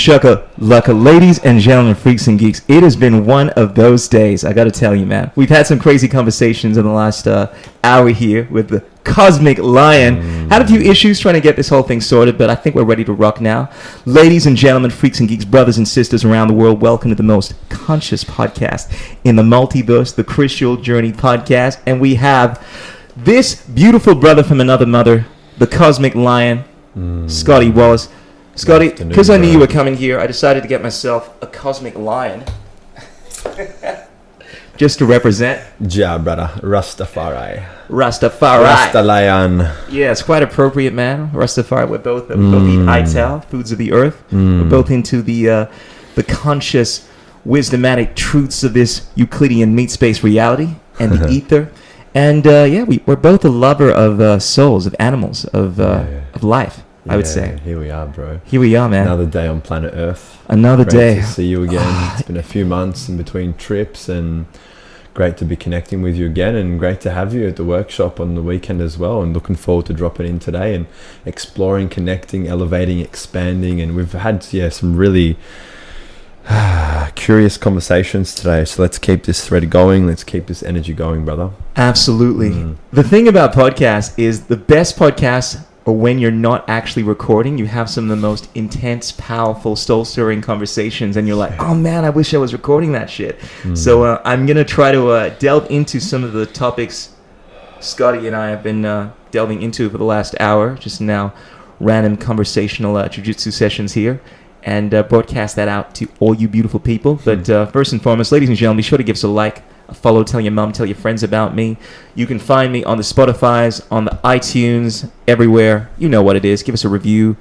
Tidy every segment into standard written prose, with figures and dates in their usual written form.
Shaka Lucka. Ladies and gentlemen, freaks and geeks, it has been one of those days, I gotta tell you, man. We've had some crazy conversations in the last hour here with the Cosmic Lion. Had a few issues trying to get this whole thing sorted, but I think we're ready to rock now. Ladies and gentlemen, freaks and geeks, brothers and sisters around the world, welcome to the most conscious podcast in the multiverse, the Christian Journey podcast. And we have this beautiful brother from another mother, the Cosmic Lion, Scotty Wallace. Scotty, because I knew you were coming here, I decided to get myself a Cosmic Lion. Just to represent. Ja, brother. Rastafari. Rastalion. Yeah, it's quite appropriate, man. Rastafari. We both eat ital, foods of the earth. We're both into the conscious, wisdomatic truths of this Euclidean meat space reality and the ether. And we're both a lover of souls, of animals, of life. I would say. Here we are, bro. Here we are, man. Another day on planet Earth. Another day. Great to see you again. It's been a few months in between trips, and great to be connecting with you again, and great to have you at the workshop on the weekend as well, and looking forward to dropping in today and exploring, connecting, elevating, expanding. And we've had some really curious conversations today, so let's keep this thread going. Let's keep this energy going, brother. Absolutely. The thing about podcasts is the best podcasts, or when you're not actually recording, you have some of the most intense, powerful, soul-stirring conversations, and you're like, oh man, I wish I was recording that shit. So I'm going to try to delve into some of the topics Scotty and I have been delving into for the last hour, just now, random conversational jiu-jitsu sessions here, and broadcast that out to all you beautiful people. But first and foremost, ladies and gentlemen, be sure to give us a like, a follow, tell your mom, tell your friends about me. You can find me on the Spotifys, on the iTunes, everywhere. You know what it is. Give us a review.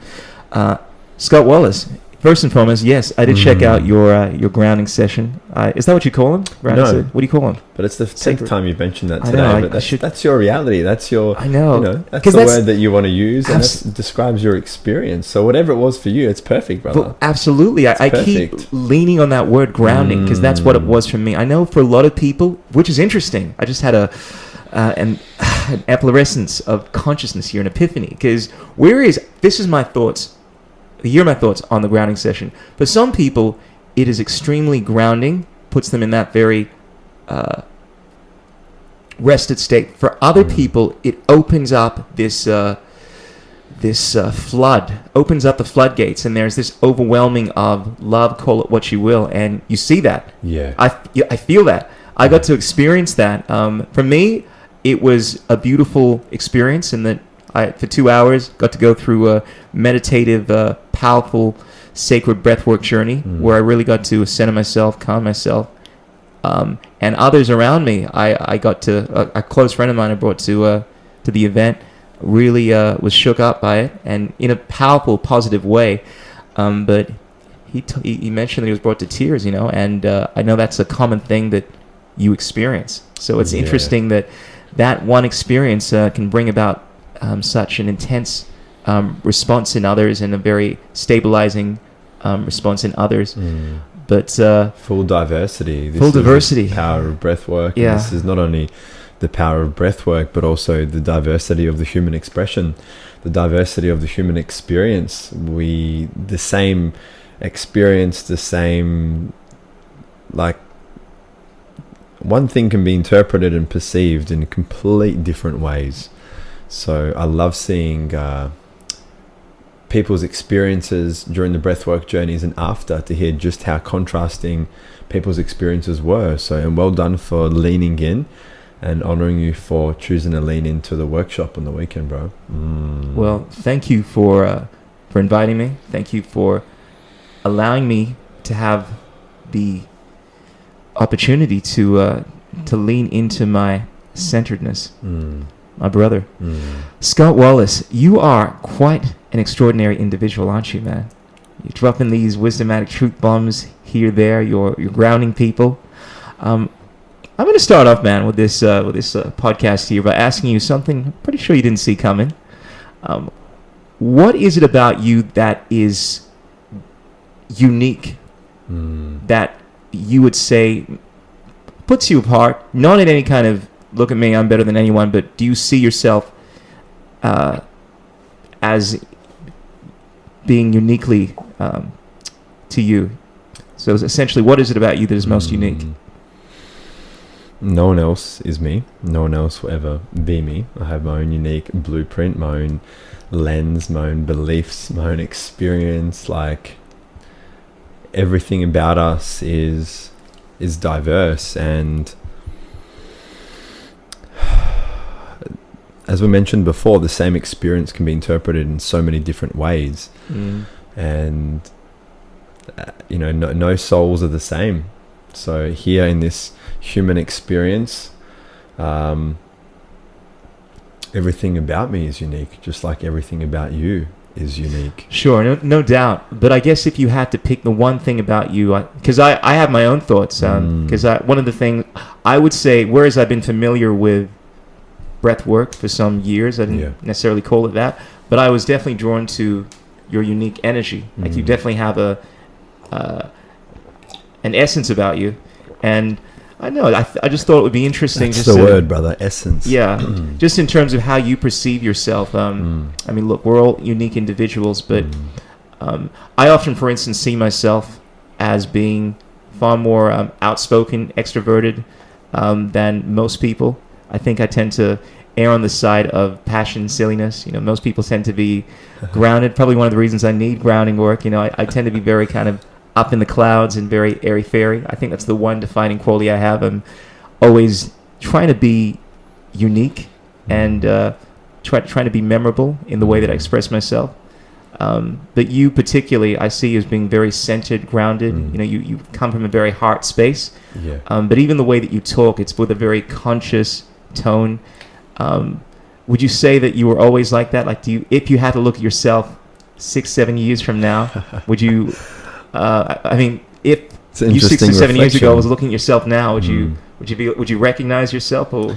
Scott Wallace, first and foremost, yes, I did check out your grounding session. Is that what you call him? No. What do you call him? But it's the 10th time you've mentioned that today. I know, but that's your reality. That's your. I know. That's the word that you want to use, and that describes your experience. So whatever it was for you, it's perfect, brother. Well, absolutely. I keep leaning on that word grounding because that's what it was for me. I know for a lot of people, which is interesting. I just had an efflorescence of consciousness here, an epiphany. Because this is my thoughts. Here are my thoughts on the grounding session. For some people, it is extremely grounding, puts them in that very rested state. For other people, it opens up this flood, opens up the floodgates, and there's this overwhelming of love, call it what you will, and you see that. Yeah. I feel that. I got to experience that. For me, it was a beautiful experience in that for 2 hours, got to go through a meditative, powerful, sacred breathwork journey where I really got to center myself, calm myself, and others around me. I got to a close friend of mine I brought to the event. Really was shook up by it, and in a powerful, positive way. But he mentioned that he was brought to tears, and I know that's a common thing that you experience. So it's interesting that one experience can bring about such an intense response in others, and a very stabilizing response in others. But full diversity. Full diversity. The power of breath work. Yeah. And this is not only the power of breath work, but also the diversity of the human expression, the diversity of the human experience. The same experience, the same, like, one thing can be interpreted and perceived in complete different ways. So I love seeing people's experiences during the breathwork journeys and after, to hear just how contrasting people's experiences were. So, and well done for leaning in, and honoring you for choosing to lean into the workshop on the weekend, bro. Well, thank you for inviting me. Thank you for allowing me to have the opportunity to lean into my centeredness. My brother. Scott Wallace, you are quite an extraordinary individual, aren't you, man? You're dropping these wisdomatic truth bombs here, there. You're grounding people. I'm going to start off, man, with this podcast here by asking you something I'm pretty sure you didn't see coming. What is it about you that is unique, that you would say puts you apart, not in any kind of look at me, I'm better than anyone, but do you see yourself as being uniquely to you? So essentially, what is it about you that is most unique? No one else is me. No one else will ever be me. I have my own unique blueprint, my own lens, my own beliefs, my own experience. Like, everything about us is diverse, and as we mentioned before, the same experience can be interpreted in so many different ways. And no souls are the same. So here in this human experience, everything about me is unique, just like everything about you is unique. Sure, no doubt. But I guess if you had to pick the one thing about you, because I have my own thoughts, because one of the things I would say, whereas I've been familiar with breath work for some years, I didn't necessarily call it that, but I was definitely drawn to your unique energy. Like, you definitely have an essence about you, and I know I just thought it would be interesting. That's the word, brother, essence. Yeah, just in terms of how you perceive yourself. I mean, look, we're all unique individuals, but I often, for instance, see myself as being far more outspoken, extroverted than most people. I think I tend to err on the side of passion, silliness. Most people tend to be grounded. Probably one of the reasons I need grounding work. I tend to be very kind of up in the clouds and very airy-fairy. I think that's the one defining quality I have. I'm always trying to be unique and trying to be memorable in the way that I express myself. But you particularly, I see as being very centered, grounded. You come from a very heart space. Yeah. But even the way that you talk, it's with a very conscious tone. Would you say that you were always like that? Like, if you had to look at yourself 6-7 years from now, would you? I mean, if you 6 or 7 years ago was looking at yourself now, would you recognize yourself? Or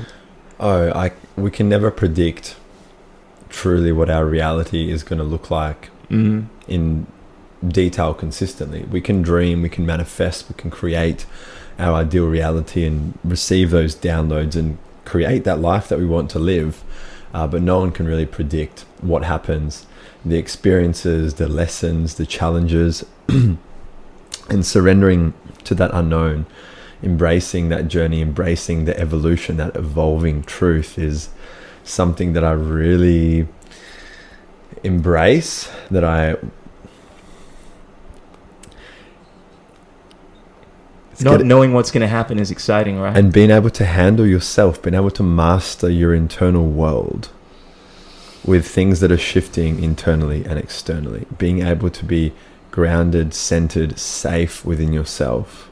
we can never predict truly what our reality is going to look like in detail consistently. We can dream, we can manifest, we can create our ideal reality and receive those downloads and create that life that we want to live, but no one can really predict what happens, the experiences, the lessons, the challenges. And surrendering to that unknown, embracing that journey, embracing the evolution, that evolving truth is something that I really embrace, not knowing what's going to happen is exciting, right? And being able to handle yourself, being able to master your internal world with things that are shifting internally and externally, being able to be grounded, centered, safe within yourself,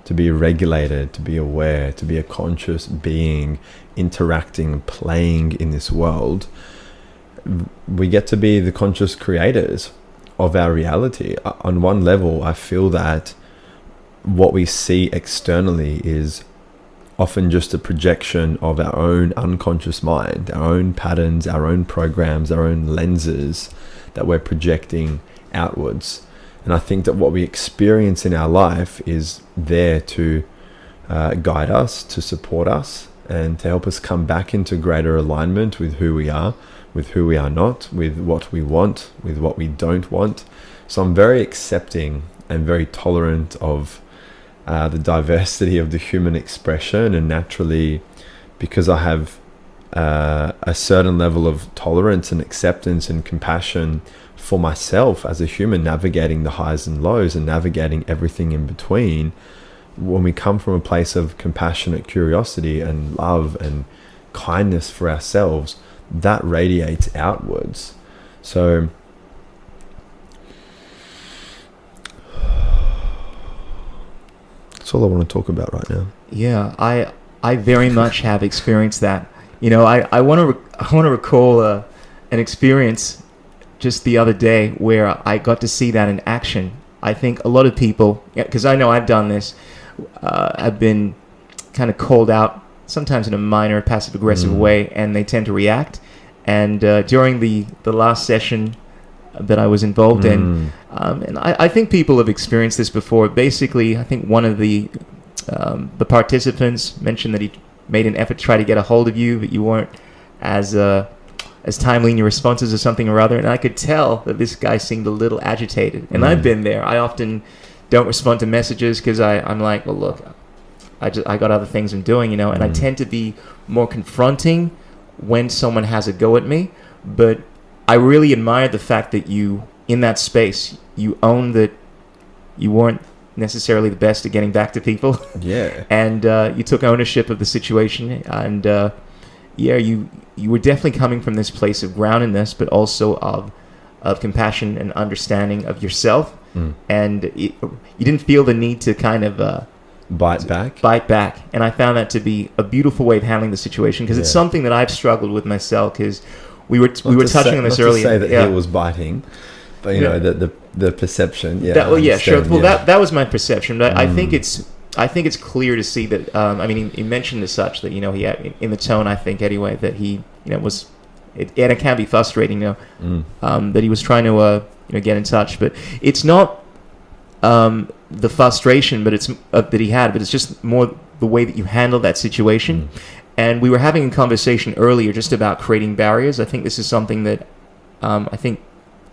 to be regulated, to be aware, to be a conscious being, interacting, playing in this world. We get to be the conscious creators of our reality. On one level, I feel that what we see externally is often just a projection of our own unconscious mind, our own patterns, our own programs, our own lenses that we're projecting outwards. And I think that what we experience in our life is there to guide us, to support us, and to help us come back into greater alignment with who we are not, with what we want, with what we don't want. So I'm very accepting and very tolerant of the diversity of the human expression, and naturally, because I have a certain level of tolerance and acceptance and compassion for myself as a human, navigating the highs and lows and navigating everything in between, when we come from a place of compassionate curiosity and love and kindness for ourselves, that radiates outwards. So that's all I want to talk about right now. Yeah, I very much have experienced that. I want to recall an experience just the other day where I got to see that in action. I think a lot of people, because I know I've done this, have been kind of called out, sometimes in a minor passive-aggressive way, and they tend to react. And during the last session that I was involved in, and I think people have experienced this before. Basically, I think one of the participants mentioned that he made an effort to try to get a hold of you, but you weren't as timely in your responses or something or other. And I could tell that this guy seemed a little agitated. And I've been there. I often don't respond to messages because I'm like, well, look, I got other things I'm doing, you know, and I tend to be more confronting when someone has a go at me. But I really admire the fact that you, in that space, you own that you weren't necessarily the best at getting back to people. Yeah. And you took ownership of the situation. And you were definitely coming from this place of groundedness, but also of compassion and understanding of yourself. And you didn't feel the need to kind of bite back. And I found that to be a beautiful way of handling the situation, because it's something that I've struggled with myself, because we were touching on this earlier. Not to say that he was biting, but you know, the perception. Sure. Well, that was my perception. But I think it's clear to see that. I mean, he mentioned as such that, you know, he had, in the tone, I think anyway, that he, you know, was, and it can be frustrating, you know, that he was trying to get in touch, but it's not the frustration, but it's that he had, but it's just more the way that you handle that situation. And we were having a conversation earlier just about creating barriers. I think this is something that I think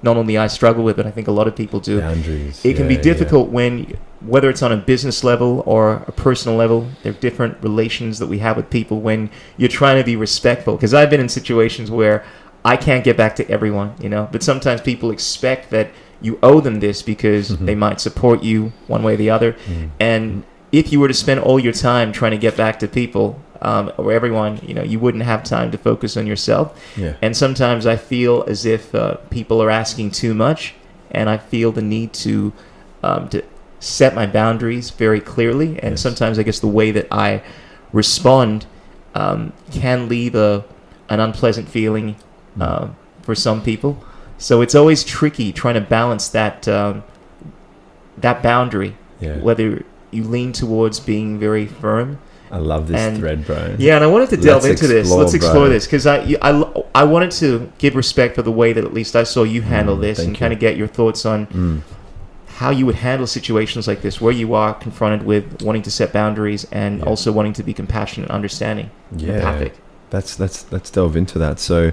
not only I struggle with, but I think a lot of people do. Boundaries. It can be difficult when, whether it's on a business level or a personal level, there are different relations that we have with people when you're trying to be respectful. Because I've been in situations where I can't get back to everyone, you know, but sometimes people expect that you owe them this because they might support you one way or the other. And if you were to spend all your time trying to get back to people, or everyone, you know, you wouldn't have time to focus on yourself. And sometimes I feel as if people are asking too much, and I feel the need to set my boundaries very clearly. And sometimes I guess the way that I respond can leave an unpleasant feeling for some people. So it's always tricky trying to balance that boundary, whether you lean towards being very firm. I love this thread, bro. Yeah, and I wanted to delve into this. Let's explore bro. this, because I wanted to give respect for the way that at least I saw you handle this, and kind of get your thoughts on how you would handle situations like this, where you are confronted with wanting to set boundaries and also wanting to be compassionate, understanding, empathic. Let's delve into that. So,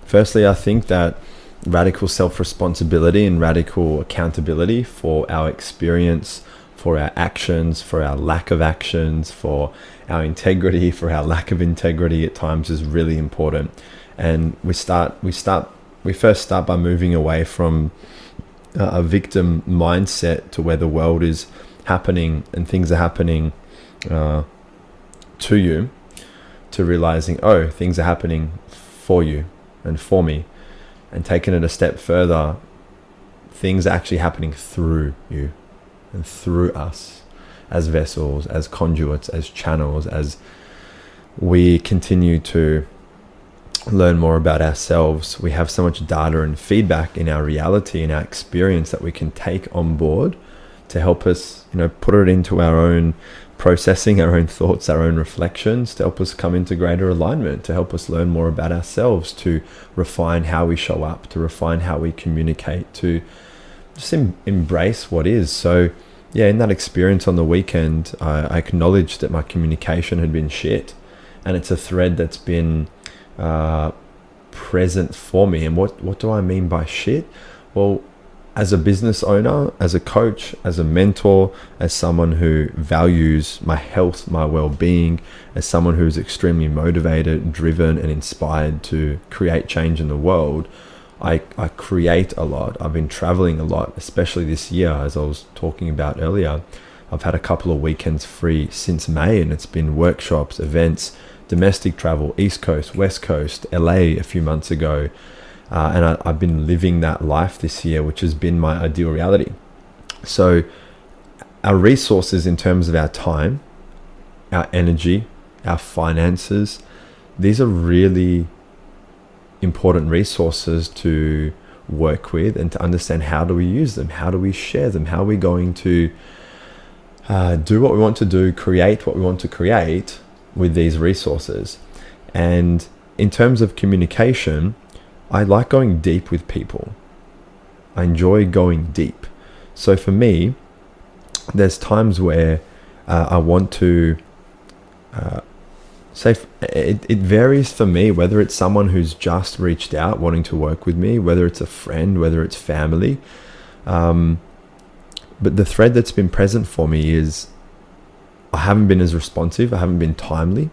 firstly, I think that radical self-responsibility and radical accountability for our experience, for our actions, for our lack of actions, for our integrity, for our lack of integrity at times is really important. And we first start by moving away from a victim mindset to where the world is happening and things are happening to you, to realizing, oh, things are happening for you and for me. And taking it a step further, things are actually happening through you and through us as vessels, as conduits, as channels, as we continue to learn more about ourselves. We have so much data and feedback in our reality, in our experience, that we can take on board to help us, you know, put it into our own processing, our own thoughts, our own reflections, to help us come into greater alignment, to help us learn more about ourselves, to refine how we show up, to refine how we communicate, to just embrace what is. So yeah, in that experience on the weekend, I acknowledged that my communication had been shit, and it's a thread that's been present for me. And what do I mean by shit? Well, as a business owner, as a coach, as a mentor, as someone who values my health, my well-being, as someone who's extremely motivated, driven, and inspired to create change in the world, I create a lot. I've been traveling a lot, especially this year, as I was talking about earlier. I've had a couple of weekends free since May, and it's been workshops, events, domestic travel, East Coast, West Coast, LA a few months ago. And I've been living that life this year, which has been my ideal reality. So our resources in terms of our time, our energy, our finances, these are really important resources to work with and to understand how do we use them, how do we share them, how are we going to do what we want to do, create what we want to create with these resources. And in terms of communication, I like going deep with people. I enjoy going deep. So for me, there's times where I want to say, it varies for me, whether it's someone who's just reached out wanting to work with me, whether it's a friend, whether it's family. But the thread that's been present for me is I haven't been as responsive. I haven't been timely.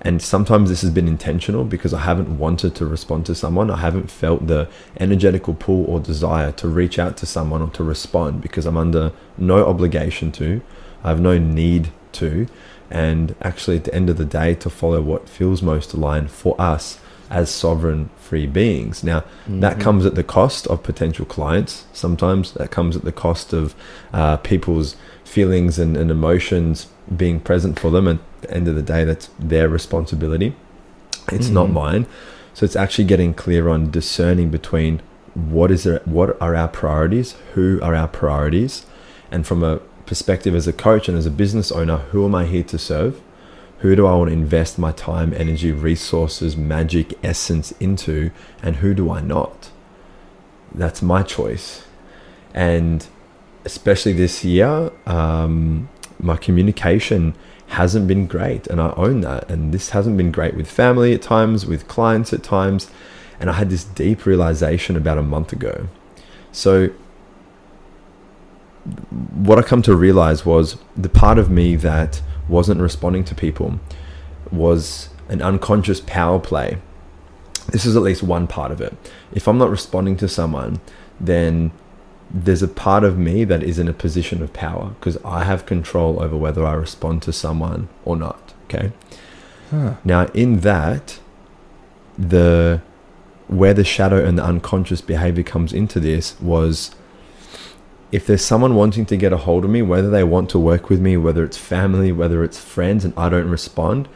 And sometimes this has been intentional because I haven't wanted to respond to someone. I haven't felt the energetical pull or desire to reach out to someone or to respond because I'm under no obligation to. I have no need to. And actually, at the end of the day, to follow what feels most aligned for us as sovereign free beings. Now, that comes at the cost of potential clients. Sometimes that comes at the cost of people's feelings and emotions being present for them. And at the end of the day, that's their responsibility. It's not mine. So it's actually getting clear on discerning between what are our priorities, who are our priorities, and from a perspective as a coach and as a business owner, who am I here to serve? Who do I want to invest my time, energy, resources, magic, essence into, and who do I not? That's my choice. And especially this year, my communication hasn't been great, and I own that. And this hasn't been great with family at times, with clients at times. And I had this deep realization about a month ago. So what I come to realize was the part of me that wasn't responding to people was an unconscious power play. This is at least one part of it. If I'm not responding to someone, then there's a part of me that is in a position of power because I have control over whether I respond to someone or not. Okay. Now in that, where the shadow and the unconscious behavior comes into this was, if there's someone wanting to get a hold of me, whether they want to work with me, whether it's family, whether it's friends, and I don't respond,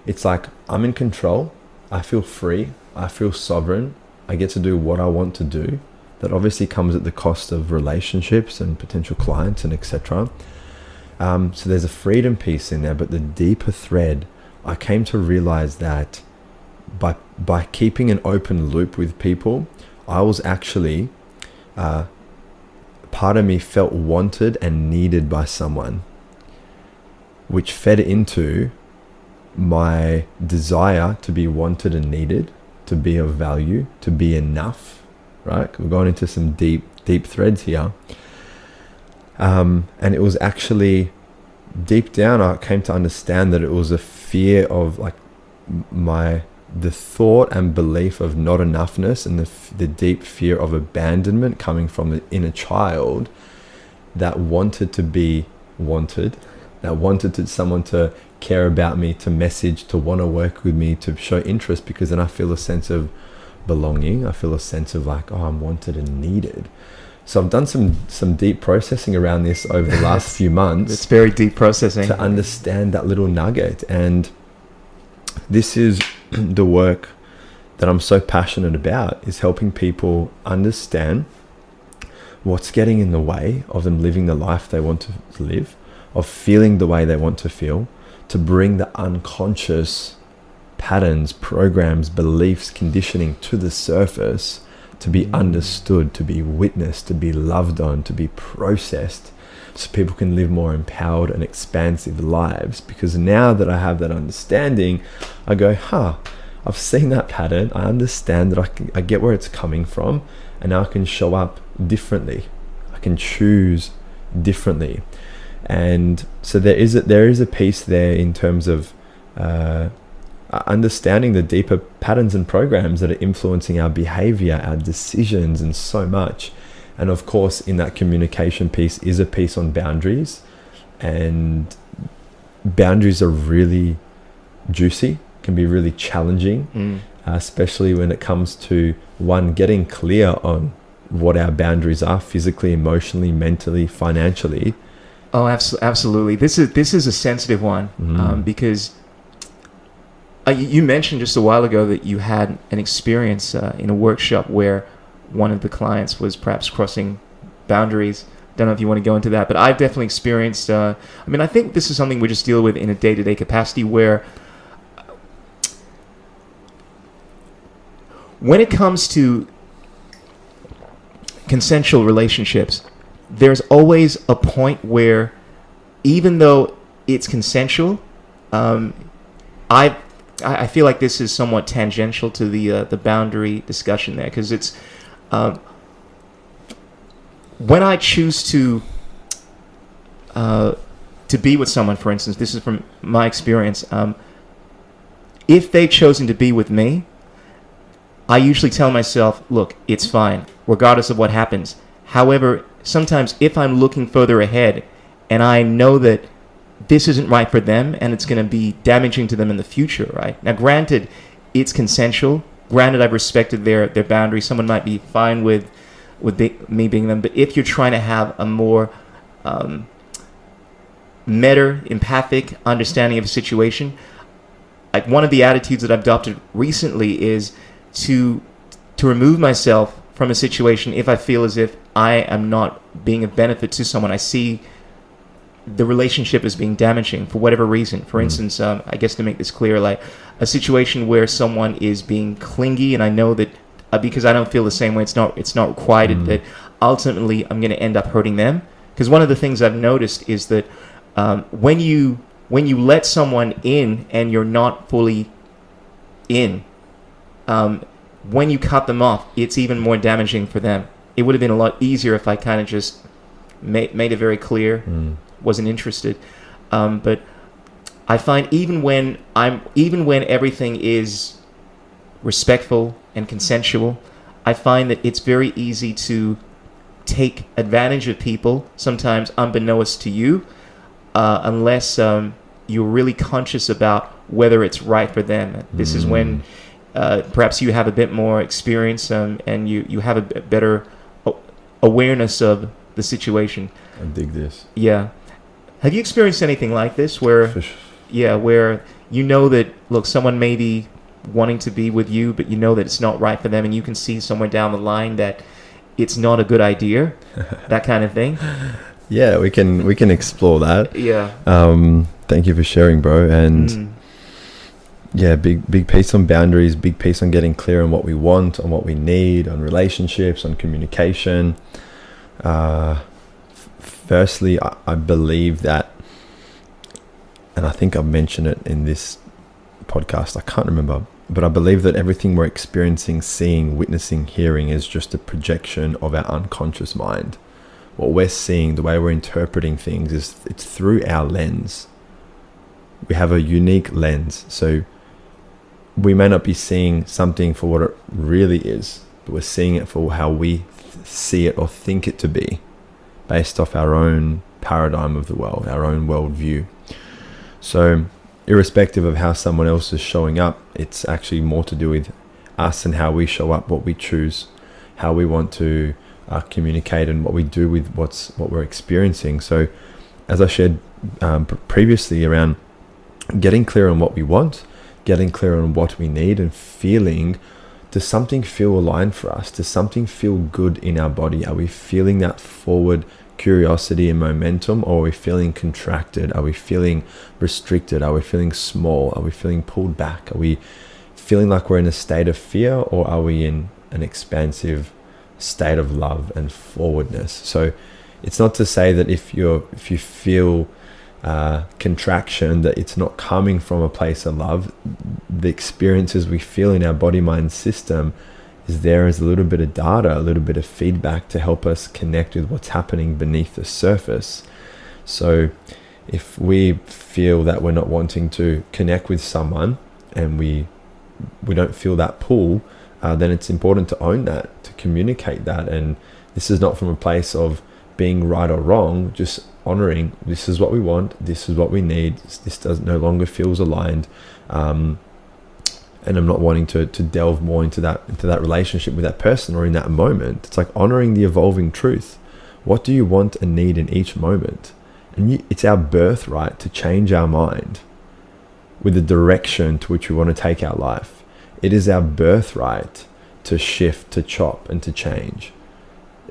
it's like I'm in control. I feel free. I feel sovereign. I get to do what I want to do. That obviously comes at the cost of relationships and potential clients and etc. So there's a freedom piece in there, but the deeper thread, I came to realize that by keeping an open loop with people, I was actually part of me felt wanted and needed by someone, which fed into my desire to be wanted and needed, to be of value, to be enough, right? We're going into some deep threads here. And it was actually deep down, I came to understand that it was a fear of like the thought and belief of not enoughness and the deep fear of abandonment coming from the inner child that wanted to be wanted, that wanted someone to care about me, to message, to want to work with me, to show interest, because then I feel a sense of belonging. I feel a sense of like, oh, I'm wanted and needed. So I've done some deep processing around this over the last few months. It's very deep processing to understand that little nugget. And this is the work that I'm so passionate about, is helping people understand what's getting in the way of them living the life they want to live, of feeling the way they want to feel, to bring the unconscious patterns, programs, beliefs, conditioning to the surface, to be understood, to be witnessed, to be loved on, to be processed, so people can live more empowered and expansive lives. Because now that I have that understanding, I go, I've seen that pattern. I understand that I get where it's coming from, and now I can show up differently. I can choose differently. And so there is a piece there in terms of understanding the deeper patterns and programs that are influencing our behavior, our decisions, and so much. And of course, in that communication piece is a piece on boundaries, and boundaries are really juicy, can be really challenging, especially when it comes to getting clear on what our boundaries are physically, emotionally, mentally, financially. Oh, absolutely. This is a sensitive one, because you mentioned just a while ago that you had an experience in a workshop where one of the clients was perhaps crossing boundaries. Don't know if you want to go into that, but I've definitely experienced, I think this is something we just deal with in a day-to-day capacity, where when it comes to consensual relationships, there's always a point where, even though it's consensual, I feel like this is somewhat tangential to the boundary discussion there, because it's when I choose to to be with someone, for instance, this is from my experience, if they've chosen to be with me, I usually tell myself, look, it's fine, regardless of what happens. However, sometimes if I'm looking further ahead and I know that this isn't right for them and it's going to be damaging to them in the future, right? Now, granted, it's consensual. Granted, I've respected their boundaries. Someone might be fine with me being them. But if you're trying to have a more meta, empathic understanding of a situation, like one of the attitudes that I've adopted recently is to remove myself from a situation if I feel as if I am not being of benefit to someone. I see the relationship as being damaging for whatever reason. For instance, I guess to make this clear, like a situation where someone is being clingy, and I know that because I don't feel the same way, it's not requited that ultimately I'm going to end up hurting them. Because one of the things I've noticed is that when you let someone in and you're not fully in, when you cut them off, it's even more damaging for them. It would have been a lot easier if I kind of just made it very clear, wasn't interested. But I find even when everything is respectful and consensual, I find that it's very easy to take advantage of people, sometimes unbeknownst to you, unless you're really conscious about whether it's right for them. This is when perhaps you have a bit more experience and you have a better awareness of the situation. I dig this. Yeah. Have you experienced anything like this where you know that, look, someone may be wanting to be with you, but you know that it's not right for them, and you can see somewhere down the line that it's not a good idea, that kind of thing? Yeah, we can explore that. Yeah. Thank you for sharing, bro. And yeah, big piece on boundaries, big piece on getting clear on what we want, on what we need, on relationships, on communication. Firstly, I believe that, and I think I've mentioned it in this podcast, I can't remember, but I believe that everything we're experiencing, seeing, witnessing, hearing is just a projection of our unconscious mind. What we're seeing, the way we're interpreting things, it's through our lens. We have a unique lens, so we may not be seeing something for what it really is, but we're seeing it for how we see it or think it to be, based off our own paradigm of the world, our own worldview. So irrespective of how someone else is showing up, it's actually more to do with us and how we show up, what we choose, how we want to communicate, and what we do with what we're experiencing. So as I shared previously around getting clear on what we want, getting clear on what we need, and feeling, does something feel aligned for us? Does something feel good in our body? Are we feeling that forward curiosity and momentum, or are we feeling contracted? Are we feeling restricted? Are we feeling small? Are we feeling pulled back? Are we feeling like we're in a state of fear, or are we in an expansive state of love and forwardness? So it's not to say that if you feel contraction, that it's not coming from a place of love. The experiences we feel in our body mind system is there as a little bit of data, a little bit of feedback to help us connect with what's happening beneath the surface. So if we feel that we're not wanting to connect with someone and we don't feel that pull, then it's important to own that, to communicate that. And this is not from a place of being right or wrong, just honoring, this is what we want, this is what we need, this no longer feels aligned, and I'm not wanting to delve more into that relationship with that person or in that moment. It's like honoring the evolving truth. What do you want and need in each moment? And it's our birthright to change our mind with the direction to which we want to take our life. It is our birthright to shift, to chop, and to change.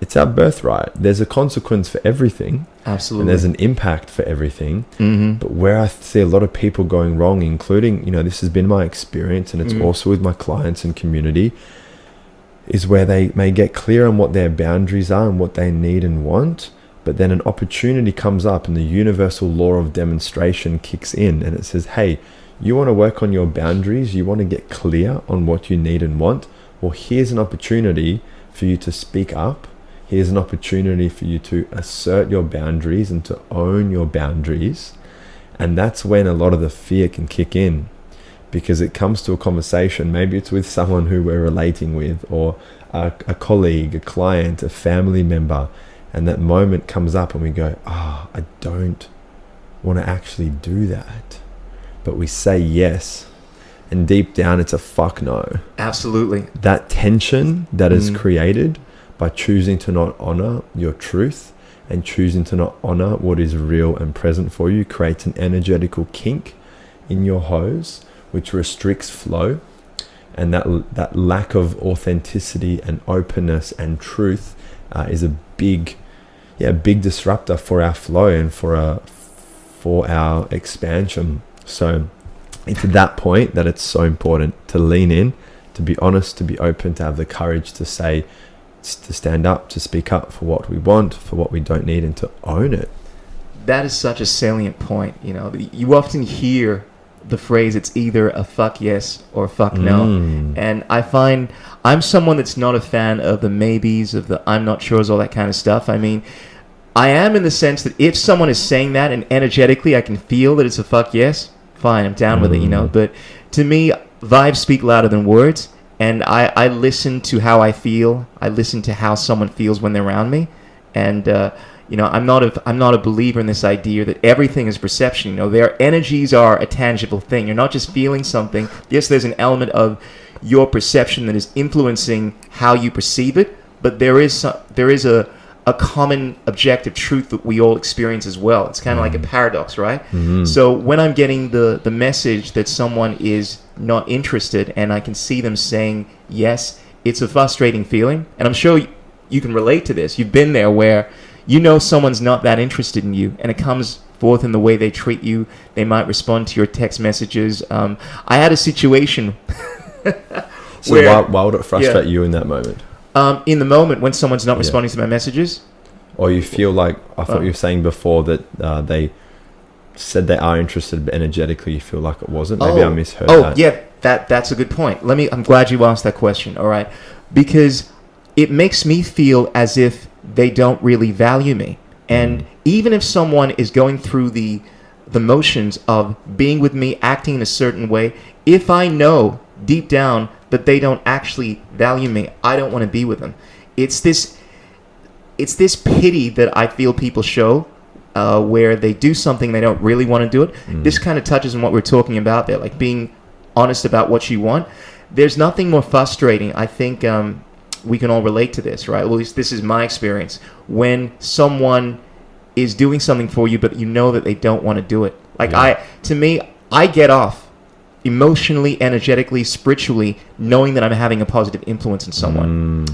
It's our birthright. There's a consequence for everything. Absolutely. And there's an impact for everything. Mm-hmm. But where I see a lot of people going wrong, including, this has been my experience, and it's also with my clients and community, is where they may get clear on what their boundaries are and what they need and want, but then an opportunity comes up and the universal law of demonstration kicks in, and it says, hey, you want to work on your boundaries, you want to get clear on what you need and want, well, here's an opportunity for you to speak up. here's an opportunity for you to assert your boundaries and to own your boundaries. And that's when a lot of the fear can kick in, because it comes to a conversation. Maybe it's with someone who we're relating with, or a colleague, a client, a family member. And that moment comes up and we go, I don't want to actually do that. But we say yes. And deep down, it's a fuck no. Absolutely. That tension that is created by choosing to not honor your truth and choosing to not honor what is real and present for you creates an energetical kink in your hose, which restricts flow. And that lack of authenticity and openness and truth is a big disruptor for our flow and for our expansion. So it's at that point that it's so important to lean in, to be honest, to be open, to have the courage to say, to stand up, to speak up for what we want, for what we don't need, and to own it. That is such a salient point. You often hear the phrase, it's either a fuck yes or a fuck no. And I find I'm someone that's not a fan of the maybes, of the I'm not sures, all that kind of stuff. I mean, I am in the sense that if someone is saying that and energetically I can feel that it's a fuck yes, fine, I'm down with it, But to me, vibes speak louder than words. And I listen to how I feel. I listen to how someone feels when they're around me. And, I'm not a believer in this idea that everything is perception. Their energies are a tangible thing. You're not just feeling something. Yes, there's an element of your perception that is influencing how you perceive it. But there is a common objective truth that we all experience as well. It's kind of like a paradox, right? So when I'm getting the message that someone is not interested and I can see them saying yes, it's a frustrating feeling. And I'm sure you can relate to this. You've been there where someone's not that interested in you, and it comes forth in the way they treat you. They might respond to your text messages. I had a situation so where, why would it frustrate you in that moment? In the moment when someone's not responding to my messages. Or you feel like, I thought you were saying before that they said they are interested, but energetically you feel like it wasn't. Maybe I misheard that. Yeah, that's a good point. I'm glad you asked that question, all right? Because it makes me feel as if they don't really value me. And even if someone is going through the motions of being with me, acting in a certain way, if I know deep down that they don't actually value me, I don't want to be with them. It's this pity that I feel people show where they do something they don't really want to do it. This kind of touches on what we're talking about there, like being honest about what you want. There's nothing more frustrating. I think we can all relate to this, right? Well, at least this is my experience. When someone is doing something for you, but you know that they don't want to do it. Like I get off emotionally, energetically, spiritually, knowing that I'm having a positive influence in someone.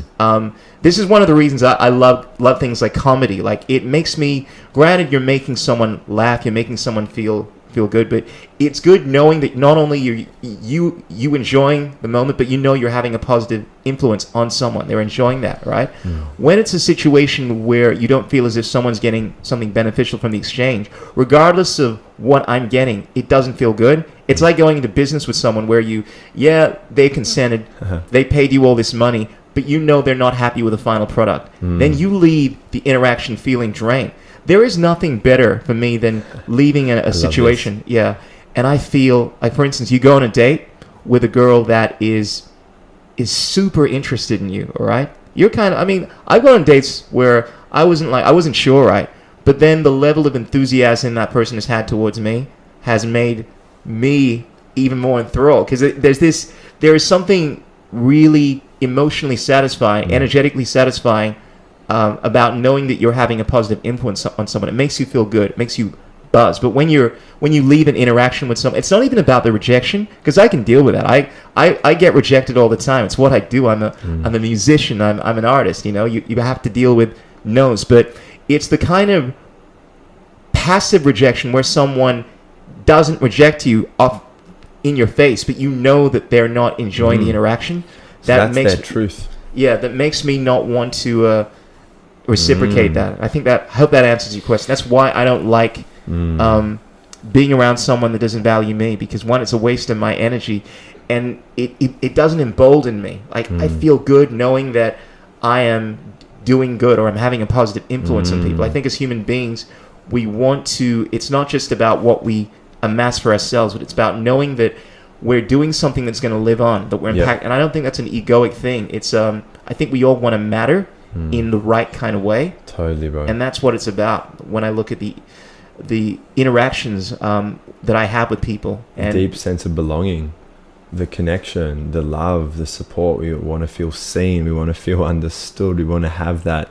This is one of the reasons I love things like comedy. Like, it makes me, granted, you're making someone laugh, you're making someone feel good, but it's good knowing that not only you enjoying the moment, but you're having a positive influence on someone. They're enjoying that, right? When it's a situation where you don't feel as if someone's getting something beneficial from the exchange, regardless of what I'm getting, it doesn't feel good. It's like going into business with someone where they consented, they paid you all this money, but they're not happy with the final product. Then you leave the interaction feeling drained. There is nothing better for me than leaving a situation. Yeah. And I feel like, for instance, you go on a date with a girl that is super interested in you, all right? You're I've gone on dates where I wasn't sure, right? But then the level of enthusiasm that person has had towards me has made me even more enthralled, because there is something really emotionally satisfying, energetically satisfying about knowing that you're having a positive influence on someone. It makes you feel good. It makes you buzz. But when you leave an interaction with someone, it's not even about the rejection, because I can deal with that. I get rejected all the time. It's what I do. I'm a musician. I'm an artist. You have to deal with no's. But it's the kind of passive rejection where someone doesn't reject you off in your face, but that they're not enjoying the interaction. So that's their truth. Yeah, that makes me not want to reciprocate that. I hope that answers your question. That's why I don't like being around someone that doesn't value me, because one, it's a waste of my energy, and it doesn't embolden me. Like I feel good knowing that I am doing good or I'm having a positive influence on people. I think as human beings, we want to, it's not just about what we amass for ourselves, but it's about knowing that we're doing something that's going to live on, that we're impact. And I don't think that's an egoic thing. It's I think we all want to matter in the right kind of way. Totally, bro. And that's what it's about when I look at the interactions that I have with people. And deep sense of belonging, the connection, the love, the support. We want to feel seen. We want to feel understood. We want to have that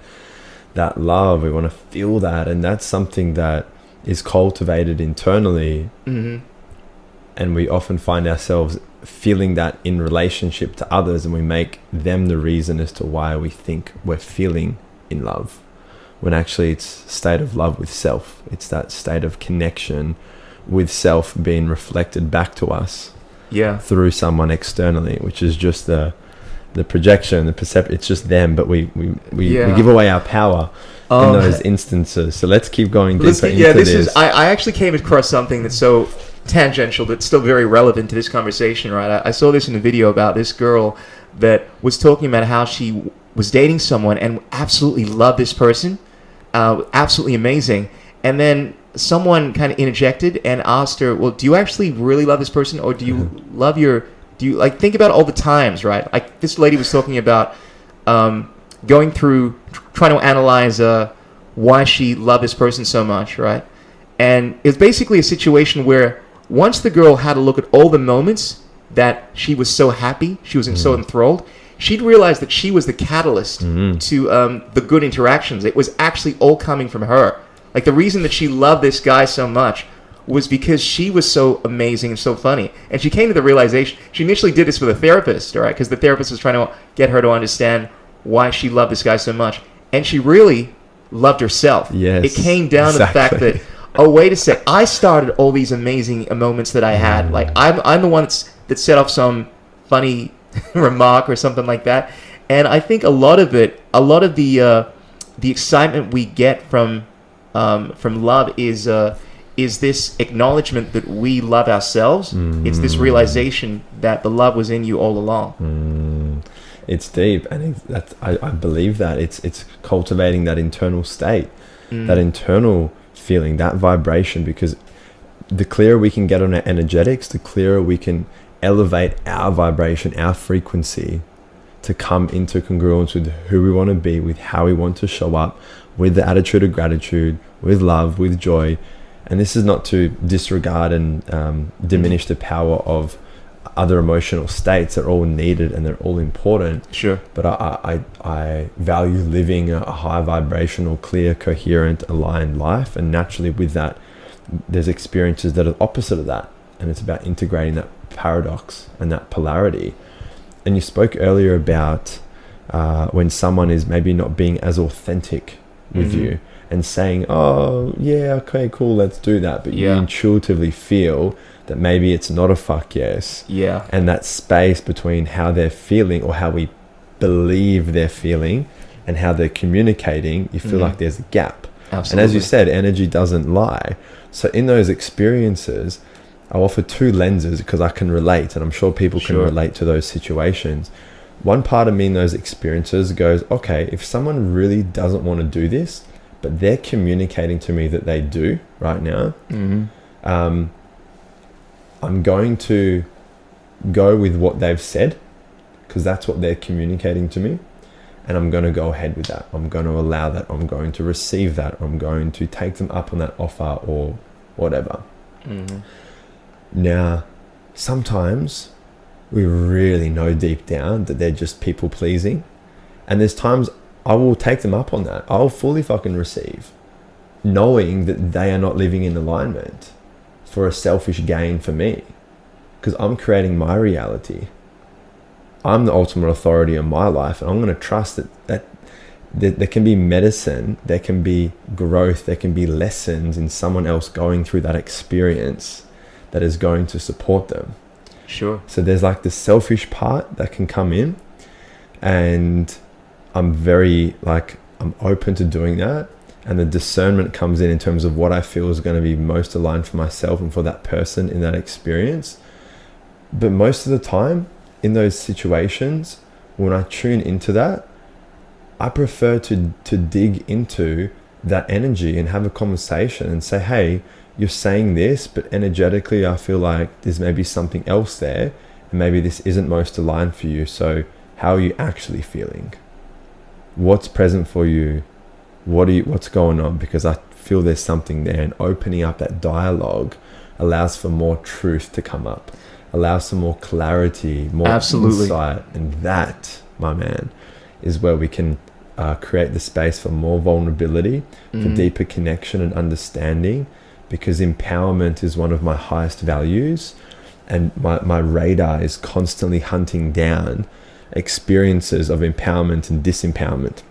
love. We want to feel that. And that's something that is cultivated internally. And we often find ourselves feeling that in relationship to others, and we make them the reason as to why we think we're feeling in love, when actually it's a state of love with self. It's that state of connection with self being reflected back to us through someone externally, which is just the projection, the perception. It's just them, but we give away our power in those instances. So let's keep going deeper into this. I actually came across something that's so tangential but still very relevant to this conversation, right? I saw this in a video about this girl that was talking about how she was dating someone and absolutely loved this person, absolutely amazing, and then someone kind of interjected and asked her, well, do you actually really love this person, or do you love like, think about all the times, right? Like, this lady was talking about going through trying to analyze why she loved this person so much, right? And it's basically a situation where once the girl had a look at all the moments that she was so happy, she was so enthralled, she'd realized that she was the catalyst to the good interactions. It was actually all coming from her. Like, the reason that she loved this guy so much was because she was so amazing and so funny. And she came to the realization, she initially did this with a therapist, all right? Because the therapist was trying to get her to understand why she loved this guy so much. And she really loved herself. Yes, it came down to the fact that, oh, wait a sec, I started all these amazing moments that I had. Like, I'm the one that set off some funny remark or something like that. And I think a lot of the excitement we get from love is this acknowledgement that we love ourselves. It's this realization that the love was in you all along. It's deep, and I believe that it's cultivating that internal state, that internal feeling, that vibration, because the clearer we can get on our energetics, the clearer we can elevate our vibration, our frequency, to come into congruence with who we want to be, with how we want to show up, with the attitude of gratitude, with love, with joy. And this is not to disregard and diminish the power of other emotional states. They're all needed and they're all important. Sure. But I value living a high vibrational, clear, coherent, aligned life. And naturally with that, there's experiences that are opposite of that. And it's about integrating that paradox and that polarity. And you spoke earlier about when someone is maybe not being as authentic with you and saying, oh, yeah, okay, cool, let's do that. But you intuitively feel that maybe it's not a fuck yes. Yeah. And that space between how they're feeling, or how we believe they're feeling, and how they're communicating, you feel like there's a gap. Absolutely. And as you said, energy doesn't lie. So in those experiences, I offer two lenses because I can relate, and I'm sure people can relate to those situations. One part of me in those experiences goes, okay, if someone really doesn't want to do this, but they're communicating to me that they do right now, I'm going to go with what they've said, because that's what they're communicating to me, and I'm going to go ahead with that. I'm going to allow that. I'm going to receive that. I'm going to take them up on that offer or whatever. Now, sometimes we really know deep down that they're just people pleasing, and there's times I will take them up on that. I'll fully fucking receive, knowing that they are not living in alignment for a selfish gain for me, because I'm creating my reality. I'm the ultimate authority in my life, and I'm going to trust that there can be medicine, there can be growth, there can be lessons in someone else going through that experience that is going to support them. Sure. So there's like the selfish part that can come in, and I'm open to doing that. And the discernment comes in terms of what I feel is going to be most aligned for myself and for that person in that experience. But most of the time in those situations, when I tune into that, I prefer to dig into that energy and have a conversation and say, hey, you're saying this, but energetically I feel like there's maybe something else there, and maybe this isn't most aligned for you. So how are you actually feeling? What's present for you? What's going on? Because I feel there's something there, and opening up that dialogue allows for more truth to come up, allows for more clarity, more insight, and that, my man, is where we can create the space for more vulnerability, for deeper connection and understanding, because empowerment is one of my highest values, and my radar is constantly hunting down experiences of empowerment and disempowerment.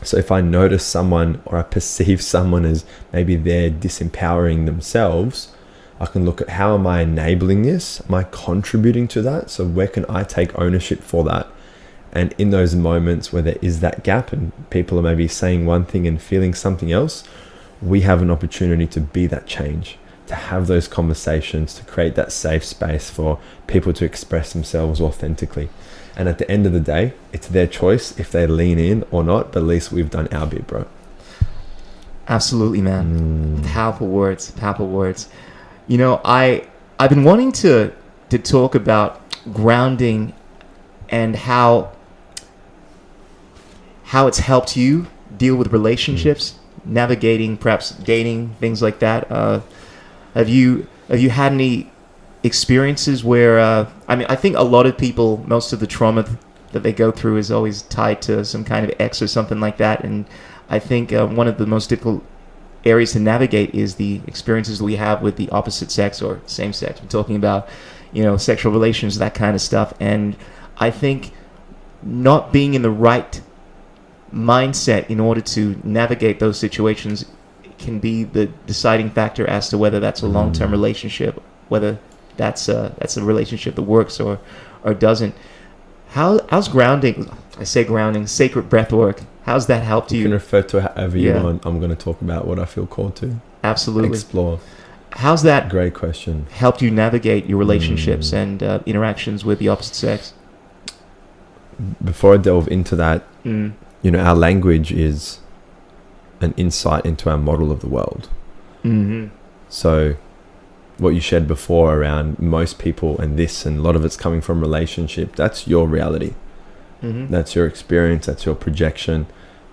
So if I notice someone, or I perceive someone as maybe they're disempowering themselves, I can look at, how am I enabling this? Am I contributing to that? So where can I take ownership for that? And in those moments where there is that gap and people are maybe saying one thing and feeling something else, we have an opportunity to be that change, to have those conversations, to create that safe space for people to express themselves authentically. And at the end of the day, it's their choice if they lean in or not, but at least we've done our bit, bro. Absolutely, man. Powerful words, powerful words. You know, I've been wanting to talk about grounding and how it's helped you deal with relationships, navigating, perhaps dating, things like that. Have you had any experiences where I think a lot of people, most of the trauma that they go through is always tied to some kind of ex or something like that, and I think one of the most difficult areas to navigate is the experiences we have with the opposite sex or same sex. We're talking about, sexual relations, that kind of stuff, and I think not being in the right mindset in order to navigate those situations can be the deciding factor as to whether that's a long-term relationship, whether that's a relationship that works or doesn't. How's grounding? I say grounding, sacred breath work. How's that helped you? You can refer to it however you want. I'm going to talk about what I feel called to. Absolutely. Explore. How's that? Great question. Helped you navigate your relationships and interactions with the opposite sex? Before I delve into that, our language is an insight into our model of the world. So what you shared before around most people and this, and a lot of it's coming from relationship, that's your reality. That's your experience, that's your projection.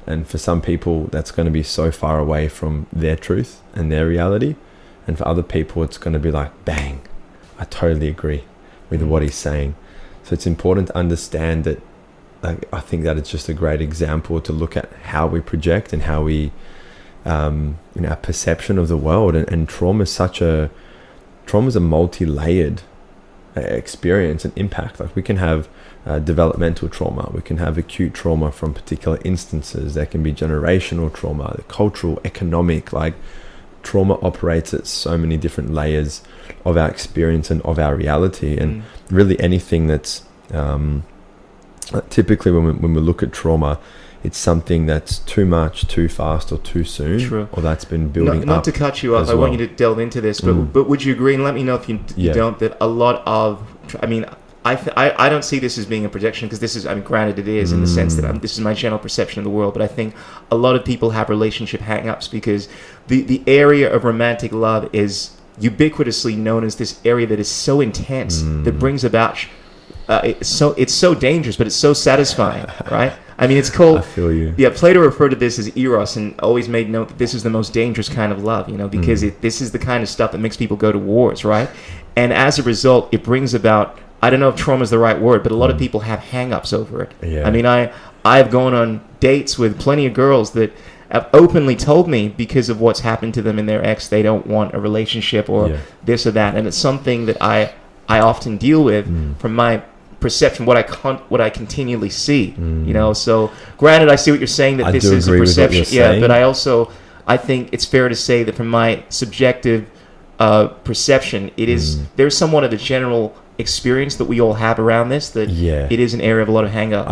And for some people, that's going to be so far away from their truth and their reality. And for other people, it's going to be like, bang, I totally agree with what he's saying. So it's important to understand that. I think that it's just a great example to look at how we project and how we, our perception of the world. And trauma is a multi-layered experience and impact. Like, we can have developmental trauma, we can have acute trauma from particular instances. There can be generational trauma, the cultural, economic. Like, trauma operates at so many different layers of our experience and of our reality. And really anything that's typically when we look at trauma, it's something that's too much, too fast, or too soon. True. Or that's been building up. Not to cut you off, I want you to delve into this, but would you agree, and let me know if you don't, that a lot of, I don't see this as being a projection, because this is, granted it is in the sense that this is my general perception of the world, but I think a lot of people have relationship hang-ups because the area of romantic love is ubiquitously known as this area that is so intense, that brings about... it's so dangerous, but it's so satisfying, right? It's called... I feel you. Yeah, Plato referred to this as eros, and always made note that this is the most dangerous kind of love, because this is the kind of stuff that makes people go to wars, right? And as a result, it brings about... I don't know if trauma is the right word, but a lot of people have hang-ups over it. Yeah. I've gone on dates with plenty of girls that have openly told me, because of what's happened to them in their ex, they don't want a relationship or this or that, and it's something that I often deal with from my perception, what I continually see, so granted, I see what you're saying, that this is a perception, but I think it's fair to say that from my subjective perception, it is there's somewhat of a general experience that we all have around this, that it is an area of a lot of hang up.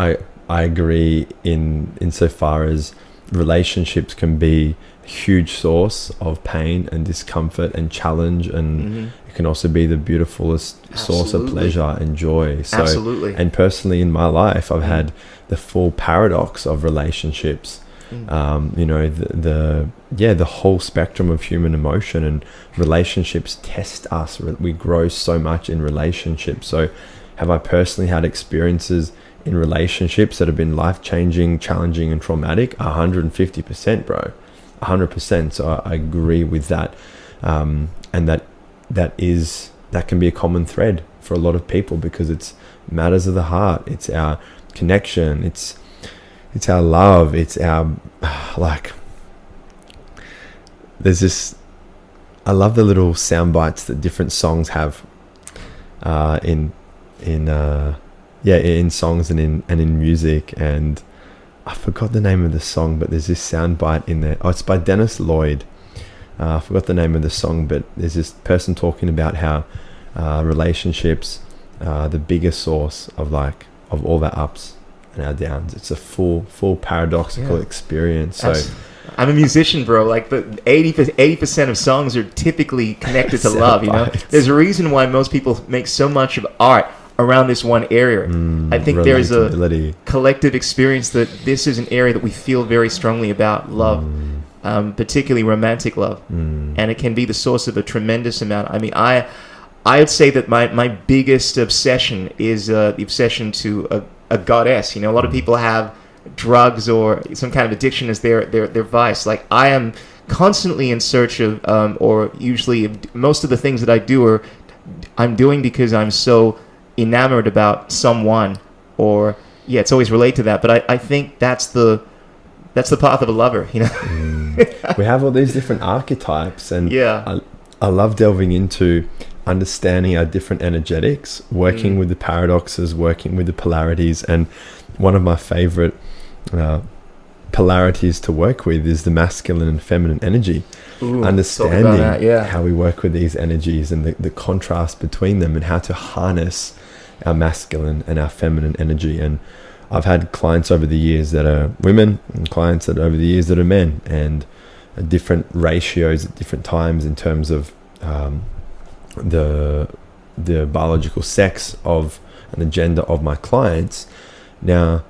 I agree in so far as relationships can be huge source of pain and discomfort and challenge, and it can also be the beautifulest source of pleasure and joy. So, Absolutely. And personally in my life, I've had the full paradox of relationships. You know, the whole spectrum of human emotion, and relationships test us. We grow so much in relationships. So have I personally had experiences in relationships that have been life-changing, challenging, and traumatic? 150%, bro. 100%. So I agree with that. And that can be a common thread for a lot of people, because it's matters of the heart. It's our connection. It's our love. It's our, like, there's this, I love the little sound bites that different songs have in songs and in music. And I forgot the name of the song, but there's this sound bite in there. Oh, it's by Dennis Lloyd. I forgot the name of the song, but there's this person talking about how relationships are the biggest source of all our ups and our downs. It's a full paradoxical experience. So I'm a musician, bro. Like, the 80% of songs are typically connected to love. You know, there's a reason why most people make so much of art around this one area. I think there's a collective experience that this is an area that we feel very strongly about love, particularly romantic love, and it can be the source of a tremendous amount. I mean, I would say that my biggest obsession is the obsession to a goddess. You know, a lot of people have drugs or some kind of addiction as their vice. Like, I am constantly in search of, or usually most of the things that I do I'm doing because I'm so enamored about someone, or it's always related to that. But I think that's the path of a lover, you know. We have all these different archetypes, and I love delving into understanding our different energetics, working with the paradoxes, working with the polarities. And one of my favorite polarities to work with is the masculine and feminine energy. Understanding how we work with these energies and the contrast between them, and how to harness our masculine and our feminine energy. And I've had clients over the years that are women, and clients that over the years that are men, and different ratios at different times in terms of the biological sex of and the gender of my clients. Now,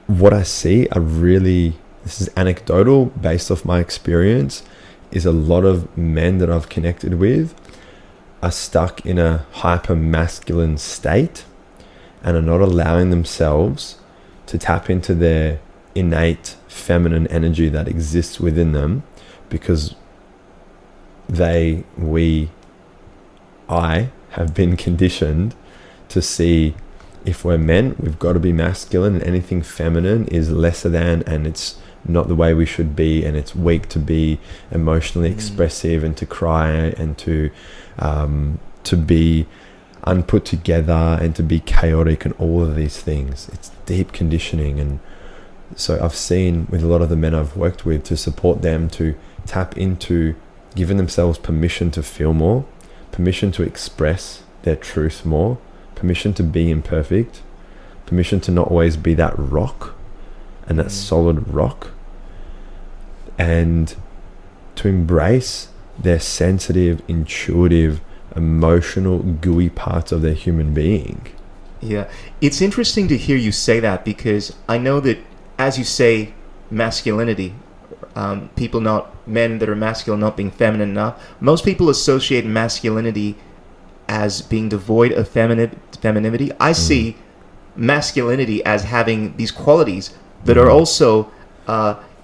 what I see this is anecdotal based off my experience, is a lot of men that I've connected with are stuck in a hyper masculine state and are not allowing themselves to tap into their innate feminine energy that exists within them, because I have been conditioned to see, if we're men, we've got to be masculine, and anything feminine is lesser than, and it's not the way we should be, and it's weak to be emotionally expressive and to cry and to be unput together and to be chaotic and all of these things. It's deep conditioning. And so I've seen with a lot of the men I've worked with, to support them to tap into giving themselves permission to feel more, permission to express their truth more, permission to be imperfect, permission to not always be that rock and that solid rock, and to embrace their sensitive, intuitive, emotional, gooey parts of their human being. Yeah, it's interesting to hear you say that, because I know that, as you say, masculinity, men that are masculine not being feminine enough, most people associate masculinity as being devoid of femininity. I see masculinity as having these qualities that are also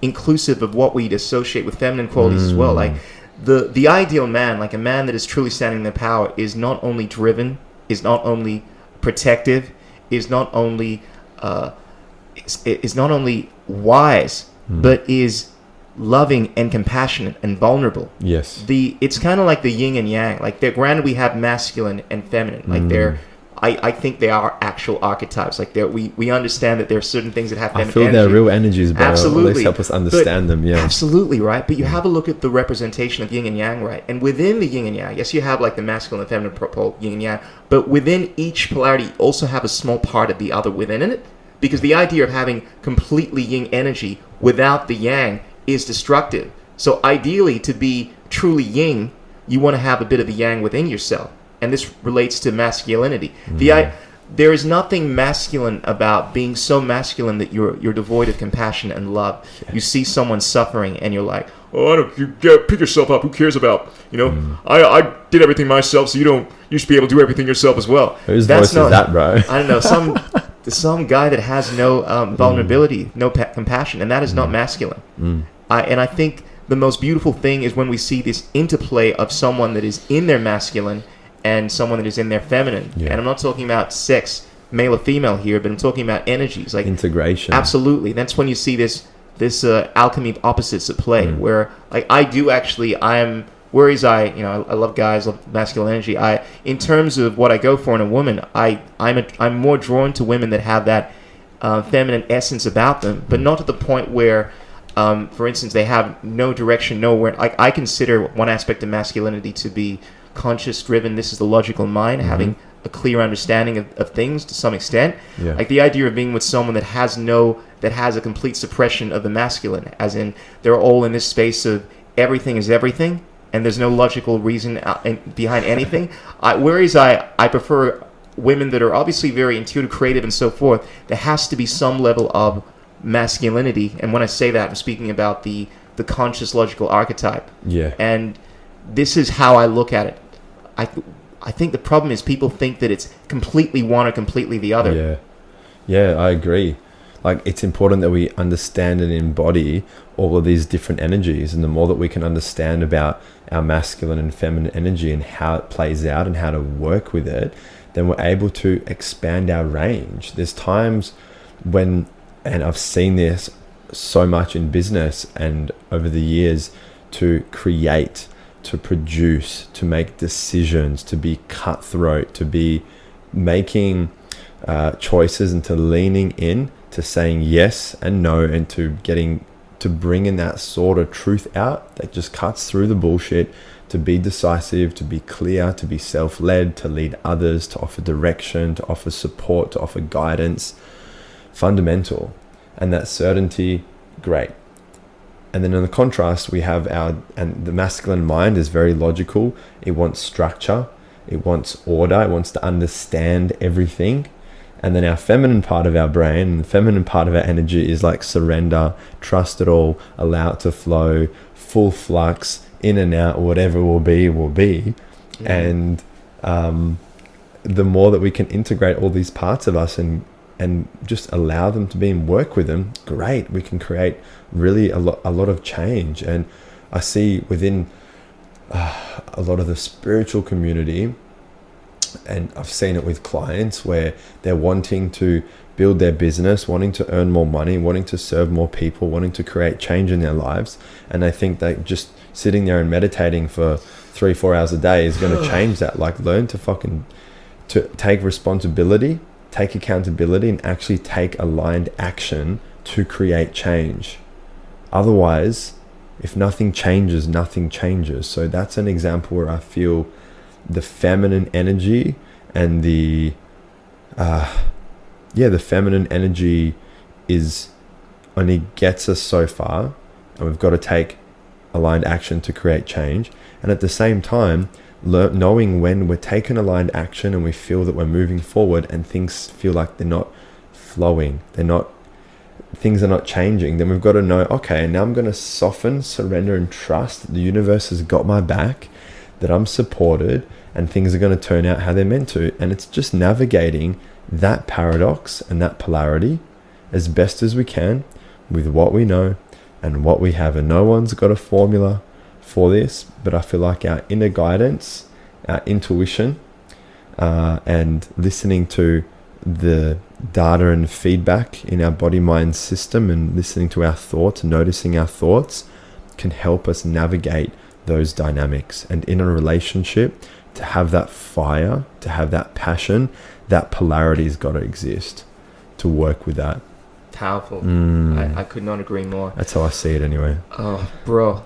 inclusive of what we'd associate with feminine qualities as well. Like, the ideal man, like a man that is truly standing in their power, is not only driven, is not only protective, is not only wise, but is loving and compassionate and vulnerable. Yes. It's kind of like the yin and yang. Like, granted, we have masculine and feminine. Like, I think they are actual archetypes. Like, we understand that there are certain things that have feminine energy. I feel they're real energies, but absolutely. At least help us understand them. Yeah, absolutely, right. But you have a look at the representation of yin and yang, right? And within the yin and yang, yes, you have like the masculine and feminine pole, yin and yang. But within each polarity, you also have a small part of the other within it, because the idea of having completely yin energy without the yang is destructive. So ideally, to be truly yin, you want to have a bit of the yang within yourself. And this relates to masculinity. There is nothing masculine about being so masculine that you're devoid of compassion and love. Yeah. You see someone suffering and you're like, oh, pick yourself up. Who cares about, I did everything myself, so you should be able to do everything yourself as well. Whose voice is that, bro? I don't know, some guy that has no vulnerability, no compassion, and that is not masculine. And I think the most beautiful thing is when we see this interplay of someone that is in their masculine and someone that is in their feminine. Yeah. And I'm not talking about sex, male or female here, but I'm talking about energies. Like integration. Absolutely. That's when you see this alchemy of opposites at play, where like I love guys, love masculine energy. In terms of what I go for in a woman, I'm more drawn to women that have that feminine essence about them, but not to the point where, for instance, they have no direction, nowhere. Like I consider one aspect of masculinity to be conscious driven. This is the logical mind, having a clear understanding of things to some extent. Yeah. Like the idea of being with someone that has a complete suppression of the masculine, as in they're all in this space of everything is everything and there's no logical reason behind anything. Whereas I prefer women that are obviously very intuitive, creative, and so forth. There has to be some level of masculinity, and when I say that, I'm speaking about the conscious logical archetype. Yeah. And this is how I look at it. I think the problem is people think that it's completely one or completely the other. Yeah, I agree. Like it's important that we understand and embody all of these different energies, and the more that we can understand about our masculine and feminine energy and how it plays out and how to work with it, then we're able to expand our range. There's times when, and I've seen this so much in business and over the years, to create, to produce, to make decisions, to be cutthroat, to be making choices, and to leaning in, to saying yes and no, and to bring in that sort of truth out that just cuts through the bullshit, to be decisive, to be clear, to be self-led, to lead others, to offer direction, to offer support, to offer guidance. Fundamental. And that certainty, great. And then in the contrast, we have and the masculine mind is very logical. It wants structure. It wants order. It wants to understand everything. And then our feminine part of our brain, and the feminine part of our energy is like surrender, trust it all, allow it to flow, full flux, in and out, whatever will be, will be. And the more that we can integrate all these parts of us and just allow them to be and work with them, great, we can create really a lot of change. And I see within a lot of the spiritual community, and I've seen it with clients where they're wanting to build their business, wanting to earn more money, wanting to serve more people, wanting to create change in their lives, and they think that just sitting there and meditating for 3-4 hours a day is going to change that. Like, learn to take responsibility, take accountability, and actually take aligned action to create change. Otherwise, if nothing changes, nothing changes. So that's an example where I feel the feminine energy and the feminine energy is only gets us so far, and we've got to take aligned action to create change. And at the same time, knowing when we're taking aligned action and we feel that we're moving forward and things feel like they're not flowing, things are not changing, then we've got to know, okay, now I'm going to soften, surrender, and trust the universe has got my back, that I'm supported, and things are going to turn out how they're meant to. And it's just navigating that paradox and that polarity as best as we can with what we know and what we have. And no one's got a formula for this, but I feel like our inner guidance, our intuition, and listening to the data and feedback in our body-mind system, and listening to our thoughts, noticing our thoughts, can help us navigate those dynamics. And in a relationship, to have that fire, to have that passion, that polarity's got to exist to work with that. Powerful. I could not agree more. That's how I see it anyway. Oh, bro.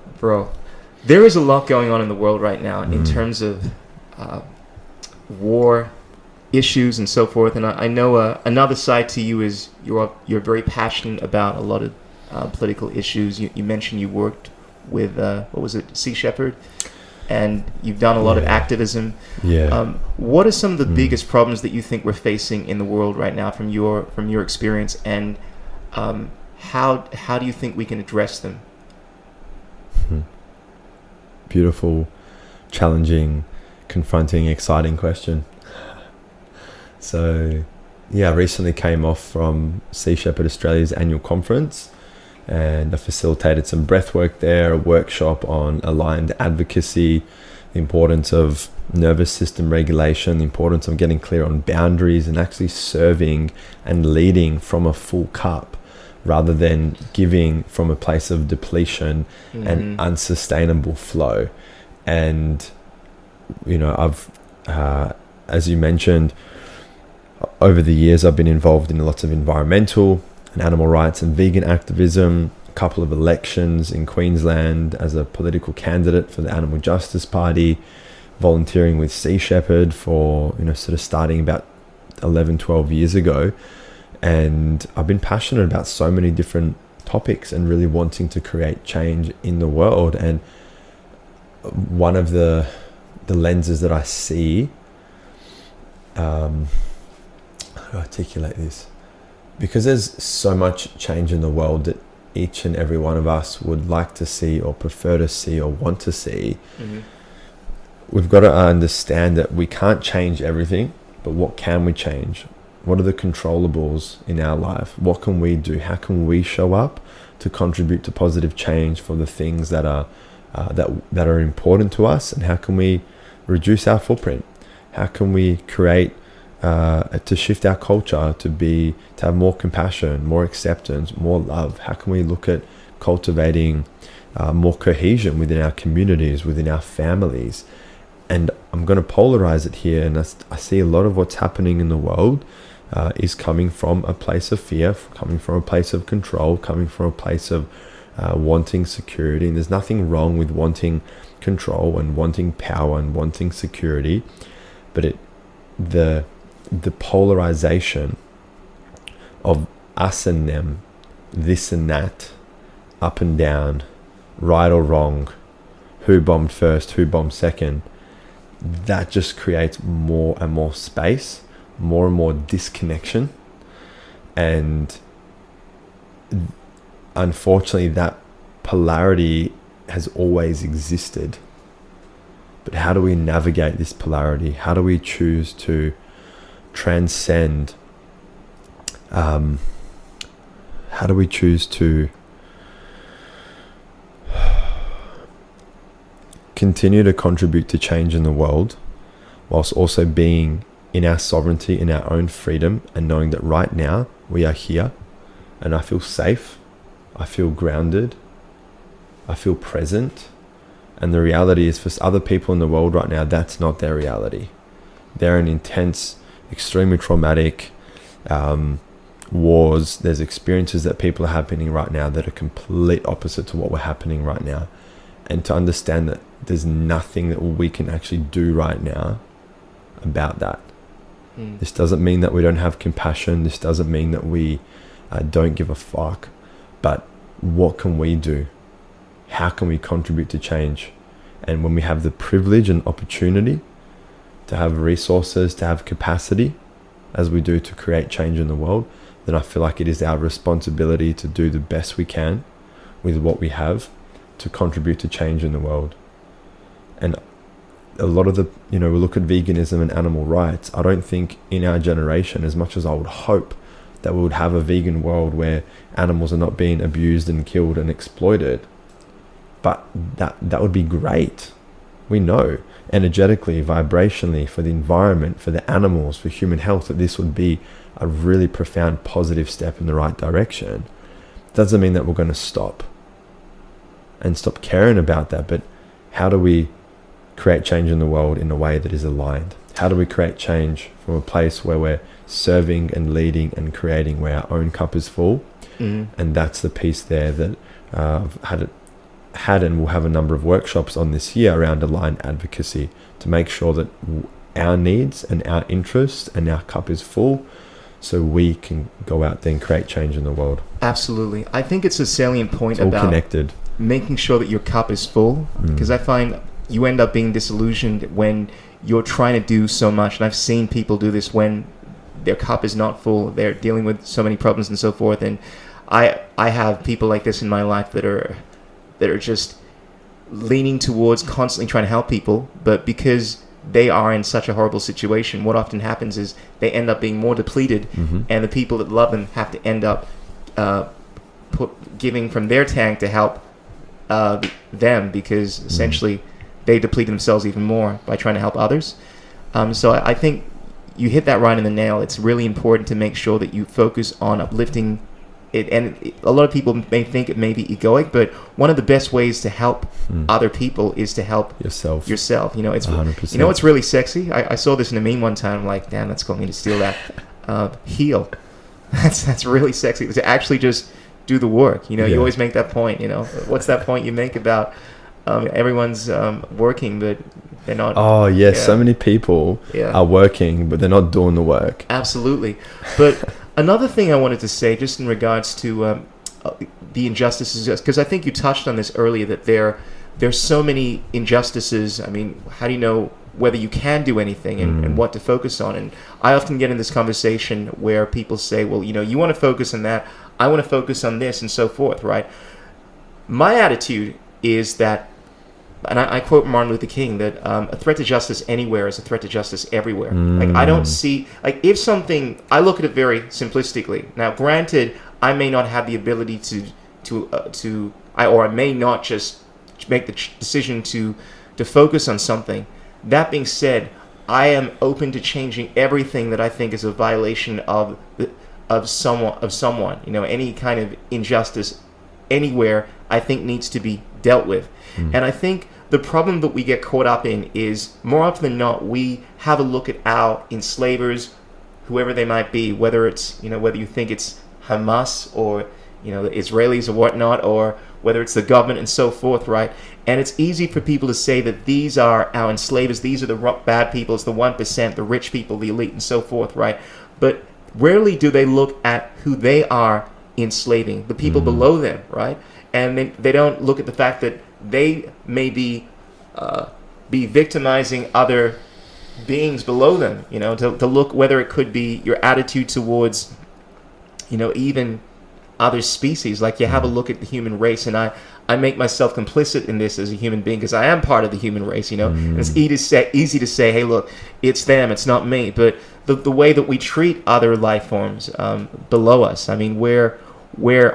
There is a lot going on in the world right now in terms of war issues and so forth. And I know another side to you is you're very passionate about a lot of political issues. You mentioned you worked with what was it, Sea Shepherd, and you've done a lot of activism. Yeah. What are some of the biggest problems that you think we're facing in the world right now from your experience, and how do you think we can address them? Beautiful, challenging, confronting, exciting question. So, I recently came off from Sea Shepherd Australia's annual conference, and I facilitated some breath work there, a workshop on aligned advocacy, the importance of nervous system regulation, the importance of getting clear on boundaries and actually serving and leading from a full cup rather than giving from a place of depletion and unsustainable flow. And, I've, as you mentioned, over the years, I've been involved in lots of environmental and animal rights and vegan activism, a couple of elections in Queensland as a political candidate for the Animal Justice Party, volunteering with Sea Shepherd for, sort of starting about 11, 12 years ago. And I've been passionate about so many different topics and really wanting to create change in the world. And one of the lenses that I see, how do I articulate this? Because there's so much change in the world that each and every one of us would like to see or prefer to see or want to see, we've got to understand that we can't change everything, but what can we change? What are the controllables in our life? What can we do? How can we show up to contribute to positive change for the things that are that are important to us? And how can we reduce our footprint? How can we create to shift our culture to have more compassion, more acceptance, more love? How can we look at cultivating more cohesion within our communities, within our families? And I'm going to polarize it here, and I see a lot of what's happening in the world is coming from a place of fear, coming from a place of control, coming from a place of wanting security. And there's nothing wrong with wanting control and wanting power and wanting security, but the polarization of us and them, this and that, up and down, right or wrong, who bombed first, who bombed second, that just creates more and more space, more and more disconnection. And unfortunately, that polarity has always existed. But how do we navigate this polarity? How do we choose to transcend? How do we choose to continue to contribute to change in the world whilst also being in our sovereignty, in our own freedom, and knowing that right now we are here and I feel safe, I feel grounded, I feel present. And the reality is, for other people in the world right now, that's not their reality. They're in intense, extremely traumatic wars. There's experiences that people are happening right now that are complete opposite to what we're happening right now. And to understand that there's nothing that we can actually do right now about that. This doesn't mean that we don't have compassion. This doesn't mean that we don't give a fuck. But what can we do? How can we contribute to change? And when we have the privilege and opportunity to have resources, to have capacity, as we do to create change in the world, then I feel like it is our responsibility to do the best we can with what we have to contribute to change in the world. And a lot of we look at veganism and animal rights. I don't think in our generation, as much as I would hope that we would have a vegan world where animals are not being abused and killed and exploited, but that would be great. We know energetically, vibrationally, for the environment, for the animals, for human health, that this would be a really profound positive step in the right direction. Doesn't mean that we're going to stop caring about that, but how do we create change in the world in a way that is aligned? How do we create change from a place where we're serving and leading and creating, where our own cup is full? And that's the piece there that I've had and will have a number of workshops on this year around aligned advocacy, to make sure that our needs and our interests and our cup is full, so we can go out there and create change in the world. Absolutely. I think it's a salient point it's all about connected. making sure that your cup is full, because I find you end up being disillusioned when you're trying to do so much. And I've seen people do this when their cup is not full. They're dealing with so many problems and so forth. And I have people like this in my life that are just leaning towards constantly trying to help people, but because they are in such a horrible situation, what often happens is they end up being more depleted, and the people that love them have to end up giving from their tank to help them, because essentially they deplete themselves even more by trying to help others. So I think you hit that right in the nail. It's really important to make sure that you focus on uplifting it, and a lot of people may think it may be egoic, but one of the best ways to help other people is to help yourself. You know, it's 100%. You know what's really sexy? I saw this in a meme one time. I'm like, damn, that's going to steal that. Heal. That's really sexy. To actually just do the work. You know, you always make that point. You know, what's that point you make about everyone's working, but they're not. Oh yes, so many people are working, but they're not doing the work. Absolutely, but. Another thing I wanted to say, just in regards to the injustices, because I think you touched on this earlier, that there's so many injustices. I mean, how do you know whether you can do anything and what to focus on? And I often get in this conversation where people say, well, you know, you want to focus on that, I want to focus on this, and so forth, right? My attitude is that, and I quote Martin Luther King, that a threat to justice anywhere is a threat to justice everywhere. Like, I don't see, like, if something, I look at it very simplistically. Now, granted, I may not have the ability or I may not just make the decision to focus on something. That being said, I am open to changing everything that I think is a violation of someone. You know, any kind of injustice anywhere, I think needs to be dealt with. And I think the problem that we get caught up in is, more often than not, we have a look at our enslavers, whoever they might be, whether it's, you know, whether you think it's Hamas or, you know, the Israelis or whatnot, or whether it's the government and so forth, right? And it's easy for people to say that these are our enslavers, these are the bad people, it's the 1%, the rich people, the elite, and so forth, right? But rarely do they look at who they are enslaving, the people below them, right? And they don't look at the fact that they may be victimizing other beings below them, you know, to look whether it could be your attitude towards, you know, even other species. Like, you have a look at the human race, and I make myself complicit in this as a human being, because I am part of the human race, you know. And it's easy to say, hey, look, it's them, it's not me. But the way that we treat other life forms below us, I mean, we're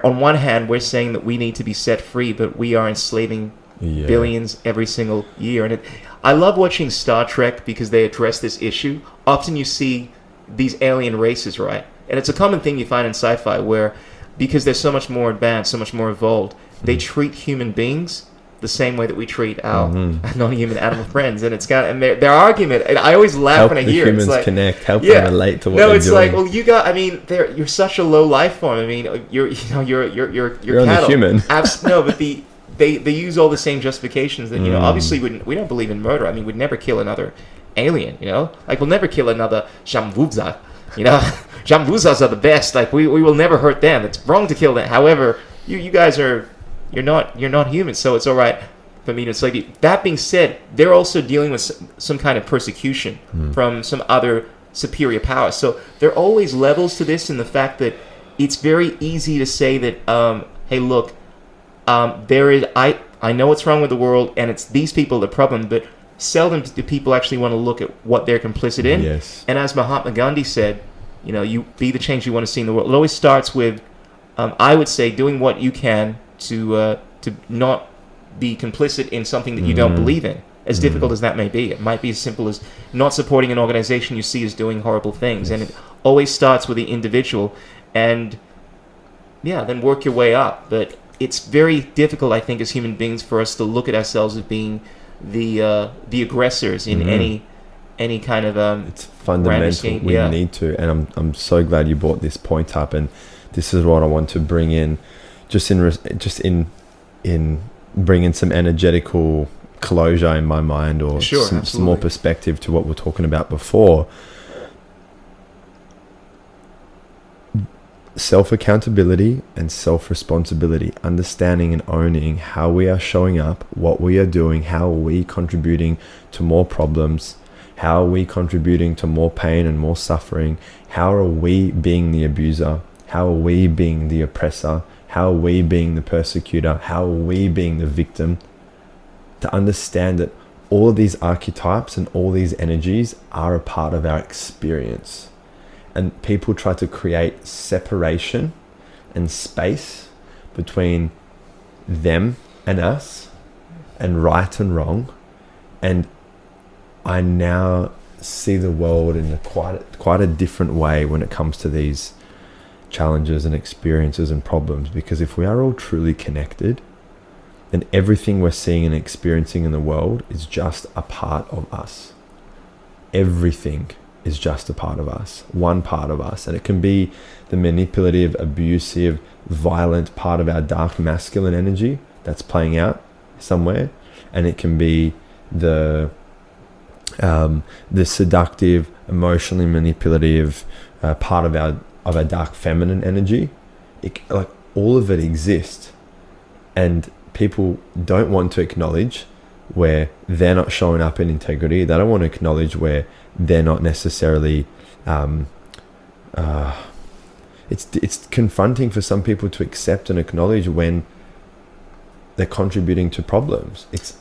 on one hand, we're saying that we need to be set free, but we are enslaving billions every single year. And I love watching Star Trek because they address this issue. Often you see these alien races, right? And it's a common thing you find in sci-fi, where because they're so much more advanced, so much more evolved, they treat human beings the same way that we treat our non-human animal friends. And it's kind of, and their argument, and I always laugh when I hear it. It's like, help them relate to what they're doing. No, it's like, well, you got, I mean, you're such a low life form. I mean, you're cattle. Only human. No, but they use all the same justifications that, you know, obviously we don't believe in murder. I mean, we'd never kill another alien, you know? Like, we'll never kill another Jamvuzza, you know? Jamvuzzas are the best. Like, we will never hurt them. It's wrong to kill them. However, you guys are, you're not human, so it's all right for me to enslave you. That being said, they're also dealing with some kind of persecution from some other superior power. So there are always levels to this, in the fact that it's very easy to say that, hey, look, there is, I know what's wrong with the world, and it's these people the problem, but seldom do people actually want to look at what they're complicit in. Yes. And as Mahatma Gandhi said, you know, you be the change you want to see in the world. It always starts with, I would say, doing what you can to not be complicit in something that you don't believe in, as difficult as that may be. It might be as simple as not supporting an organization you see as doing horrible things. Yes. And it always starts with the individual, and then work your way up. But it's very difficult, I think, as human beings, for us to look at ourselves as being the aggressors in any kind of it's fundamental. We need to, and I'm so glad you brought this point up, and this is what I want to bring in, just in bringing some energetical closure in my mind, or some more perspective to what we're talking about before. self-accountability and self-responsibility, understanding and owning how we are showing up, what we are doing, how are we contributing to more problems, how are we contributing to more pain and more suffering, how are we being the abuser, how are we being the oppressor, how are we being the persecutor, how are we being the victim. To understand that all of these archetypes and all these energies are a part of our experience. And people try to create separation and space between them and us, and right and wrong. And I now see the world in quite a different way when it comes to these challenges and experiences and problems. Because if we are all truly connected, then everything we're seeing and experiencing in the world is just a part of us. Everything is just a part of us, one part of us. And it can be the manipulative, abusive, violent part of our dark masculine energy that's playing out somewhere. And it can be the seductive, emotionally manipulative part of our dark feminine energy. Like all of it exists. And people don't want to acknowledge where they're not showing up in integrity. They don't want to acknowledge where they're not necessarily it's confronting for some people to accept and acknowledge when they're contributing to problems. It's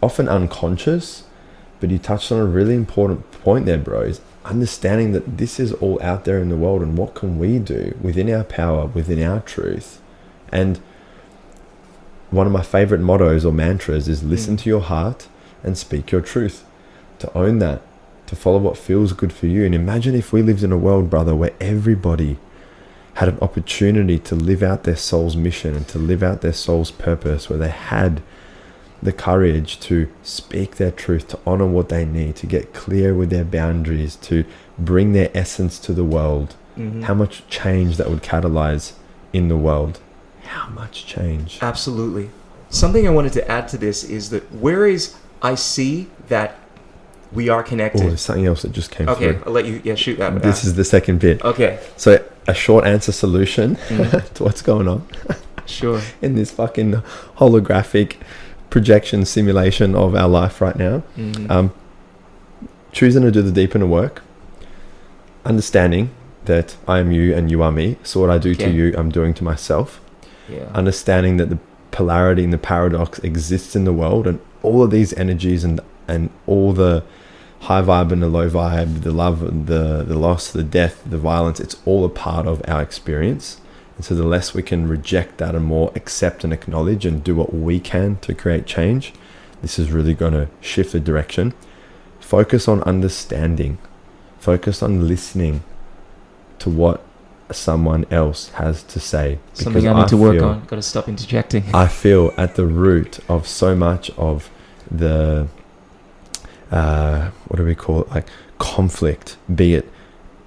often unconscious, but you touched on a really important point there, bro, is understanding that this is all out there in the world, and what can we do within our power, within our truth. And one of my favorite mottos or mantras is listen to your heart and speak your truth. To own that, to follow what feels good for you. And imagine if we lived in a world, brother, where everybody had an opportunity to live out their soul's mission and to live out their soul's purpose, where they had the courage to speak their truth, to honor what they need, to get clear with their boundaries, to bring their essence to the world. How much change that would catalyze in the world. How much change. Absolutely. Something I wanted to add to this is that whereas I see that we are connected. Oh, there's something else that just came through. Okay, I'll let you shoot that. This is the second bit. Okay. So a short answer solution to what's going on. Sure. In this fucking holographic projection simulation of our life right now. Choosing to do the deep inner work. Understanding that I am you and you are me. So what I do to you, I'm doing to myself. Yeah. Understanding that the polarity and the paradox exists in the world, and all of these energies and all the high vibe and the low vibe, the love, the loss, the death, the violence, it's all a part of our experience. And so the less we can reject that and more accept and acknowledge and do what we can to create change, this is really going to shift the direction. Focus on understanding. Focus on listening to what someone else has to say. Something I need to work on. Got to stop interjecting. I feel at the root of so much of the what do we call it, like conflict, be it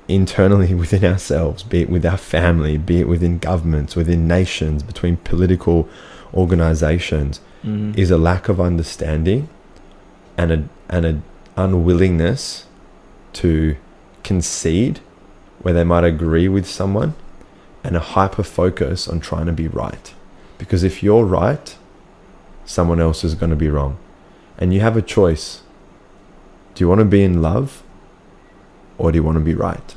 internally within ourselves, be it with our family, be it within governments, within nations, between political organizations, is a lack of understanding and an unwillingness to concede where they might agree with someone, and a hyper focus on trying to be right. Because if you're right, someone else is going to be wrong. And you have a choice. Do you want to be in love, or do you want to be right?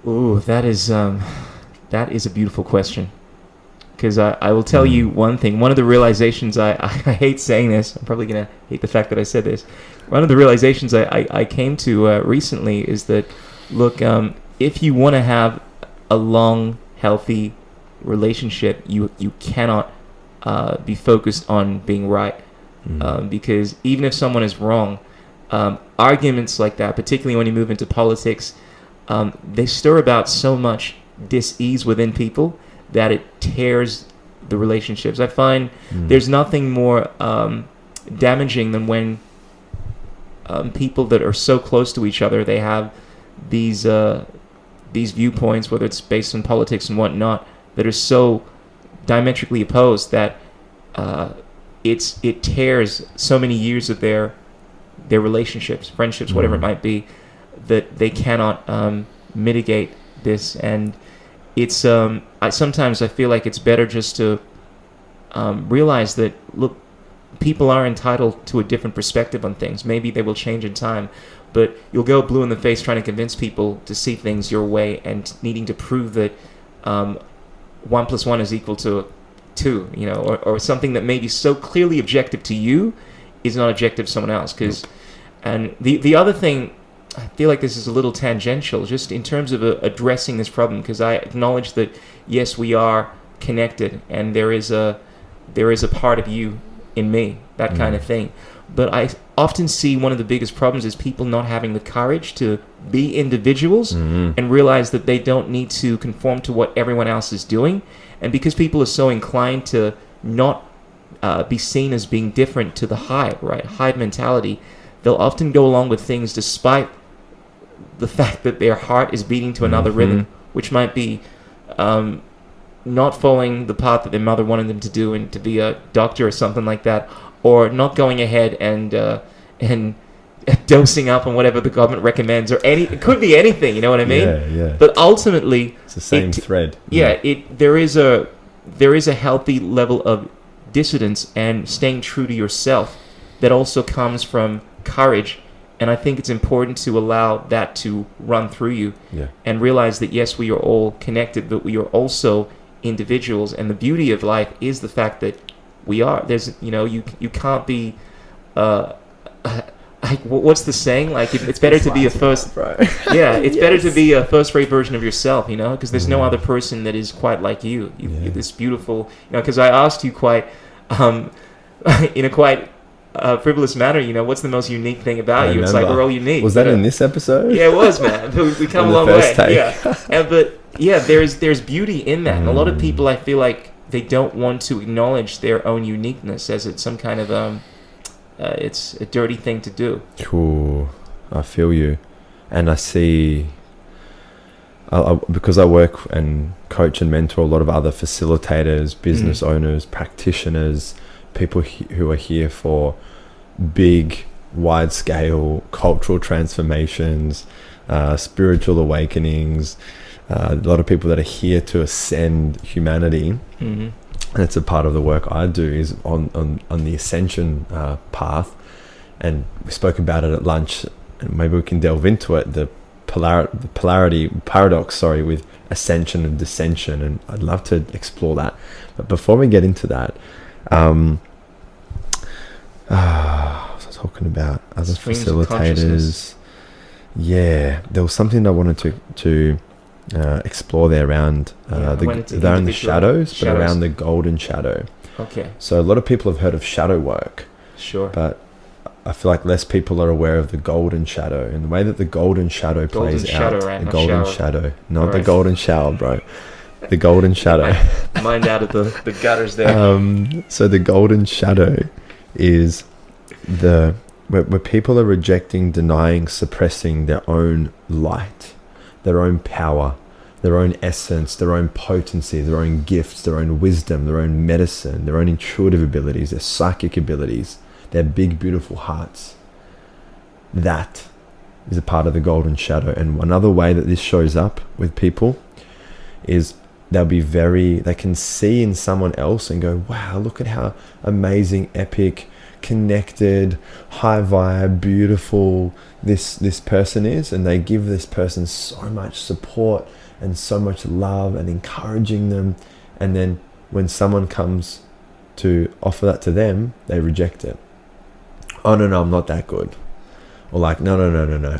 Ooh, that is a beautiful question. Because I will tell you one thing. One of the realizations, I hate saying this. I'm probably going to hate the fact that I said this. One of the realizations I came to recently is that, look, if you want to have a long, healthy relationship, you cannot be focused on being right. Because even if someone is wrong, arguments like that, particularly when you move into politics, they stir about so much dis-ease within people that it tears the relationships. I find there's nothing more damaging than when people that are so close to each other, they have these viewpoints, whether it's based on politics and whatnot, that are so diametrically opposed that it tears so many years of their relationships, friendships, whatever it might be, that they cannot mitigate this. And it's sometimes I feel like it's better just to realize that, look, people are entitled to a different perspective on things. Maybe they will change in time, but you'll go blue in the face trying to convince people to see things your way and needing to prove that 1 + 1 is equal to 2, you know, or something that may be so clearly objective to you is not objective to someone else. And the other thing, I feel like this is a little tangential, just in terms of addressing this problem, because I acknowledge that, yes, we are connected, and there is a part of you in me, that kind of thing. But I often see one of the biggest problems is people not having the courage to be individuals and realize that they don't need to conform to what everyone else is doing. And because people are so inclined to not be seen as being different to the hive, right? Hive mentality, they'll often go along with things despite the fact that their heart is beating to another rhythm, which might be not following the path that their mother wanted them to do and to be a doctor or something like that, or not going ahead and dosing up on whatever the government recommends, or it could be anything, you know what I mean? Yeah. But ultimately, it's the same thread. Yeah, there is a healthy level of dissidence and staying true to yourself that also comes from courage. And I think it's important to allow that to run through you and realize that, yes, we are all connected, but we are also individuals. And the beauty of life is the fact that we are. There's, you know, you can't be, what's the saying? Like, it's better to be a first, it's better to be a first-rate version of yourself, you know, because there's no other person that is quite like you. You're this beautiful, you know, because I asked you quite, in a quite frivolous manner, you know, what's the most unique thing about you? It's like, we're all unique. Was that in this episode? Yeah, it was, man. We come a long way. But there's beauty in that. And a lot of people, I feel like, they don't want to acknowledge their own uniqueness as it's some kind of it's a dirty thing to do. Cool. I feel you. And I see, because I work and coach and mentor a lot of other facilitators, business owners, practitioners, people who are here for big, wide-scale cultural transformations, spiritual awakenings, a lot of people that are here to ascend humanity. And it's a part of the work I do is on the ascension path. And we spoke about it at lunch, and maybe we can delve into it, the paradox with ascension and descension, and I'd love to explore that. But before we get into that, what was I talking about? Other facilitators. Yeah, there was something I wanted to explore there around the shadows, but around the golden shadow. Okay. So a lot of people have heard of shadow work. Sure. But I feel like less people are aware of the golden shadow and the way that the golden shadow plays out. Right? The golden shadow, not the golden shower, bro. The golden shadow. Mind out of the gutters there. So the golden shadow is where people are rejecting, denying, suppressing their own light, their own power, their own essence, their own potency, their own gifts, their own wisdom, their own medicine, their own intuitive abilities, their psychic abilities, their big, beautiful hearts. That is a part of the golden shadow. And another way that this shows up with people is they can see in someone else and go, wow, look at how amazing, epic, connected, high vibe, beautiful this person is, and they give this person so much support and so much love and encouraging them, and then when someone comes to offer that to them, they reject it. Oh no, I'm not that good. Or like, no,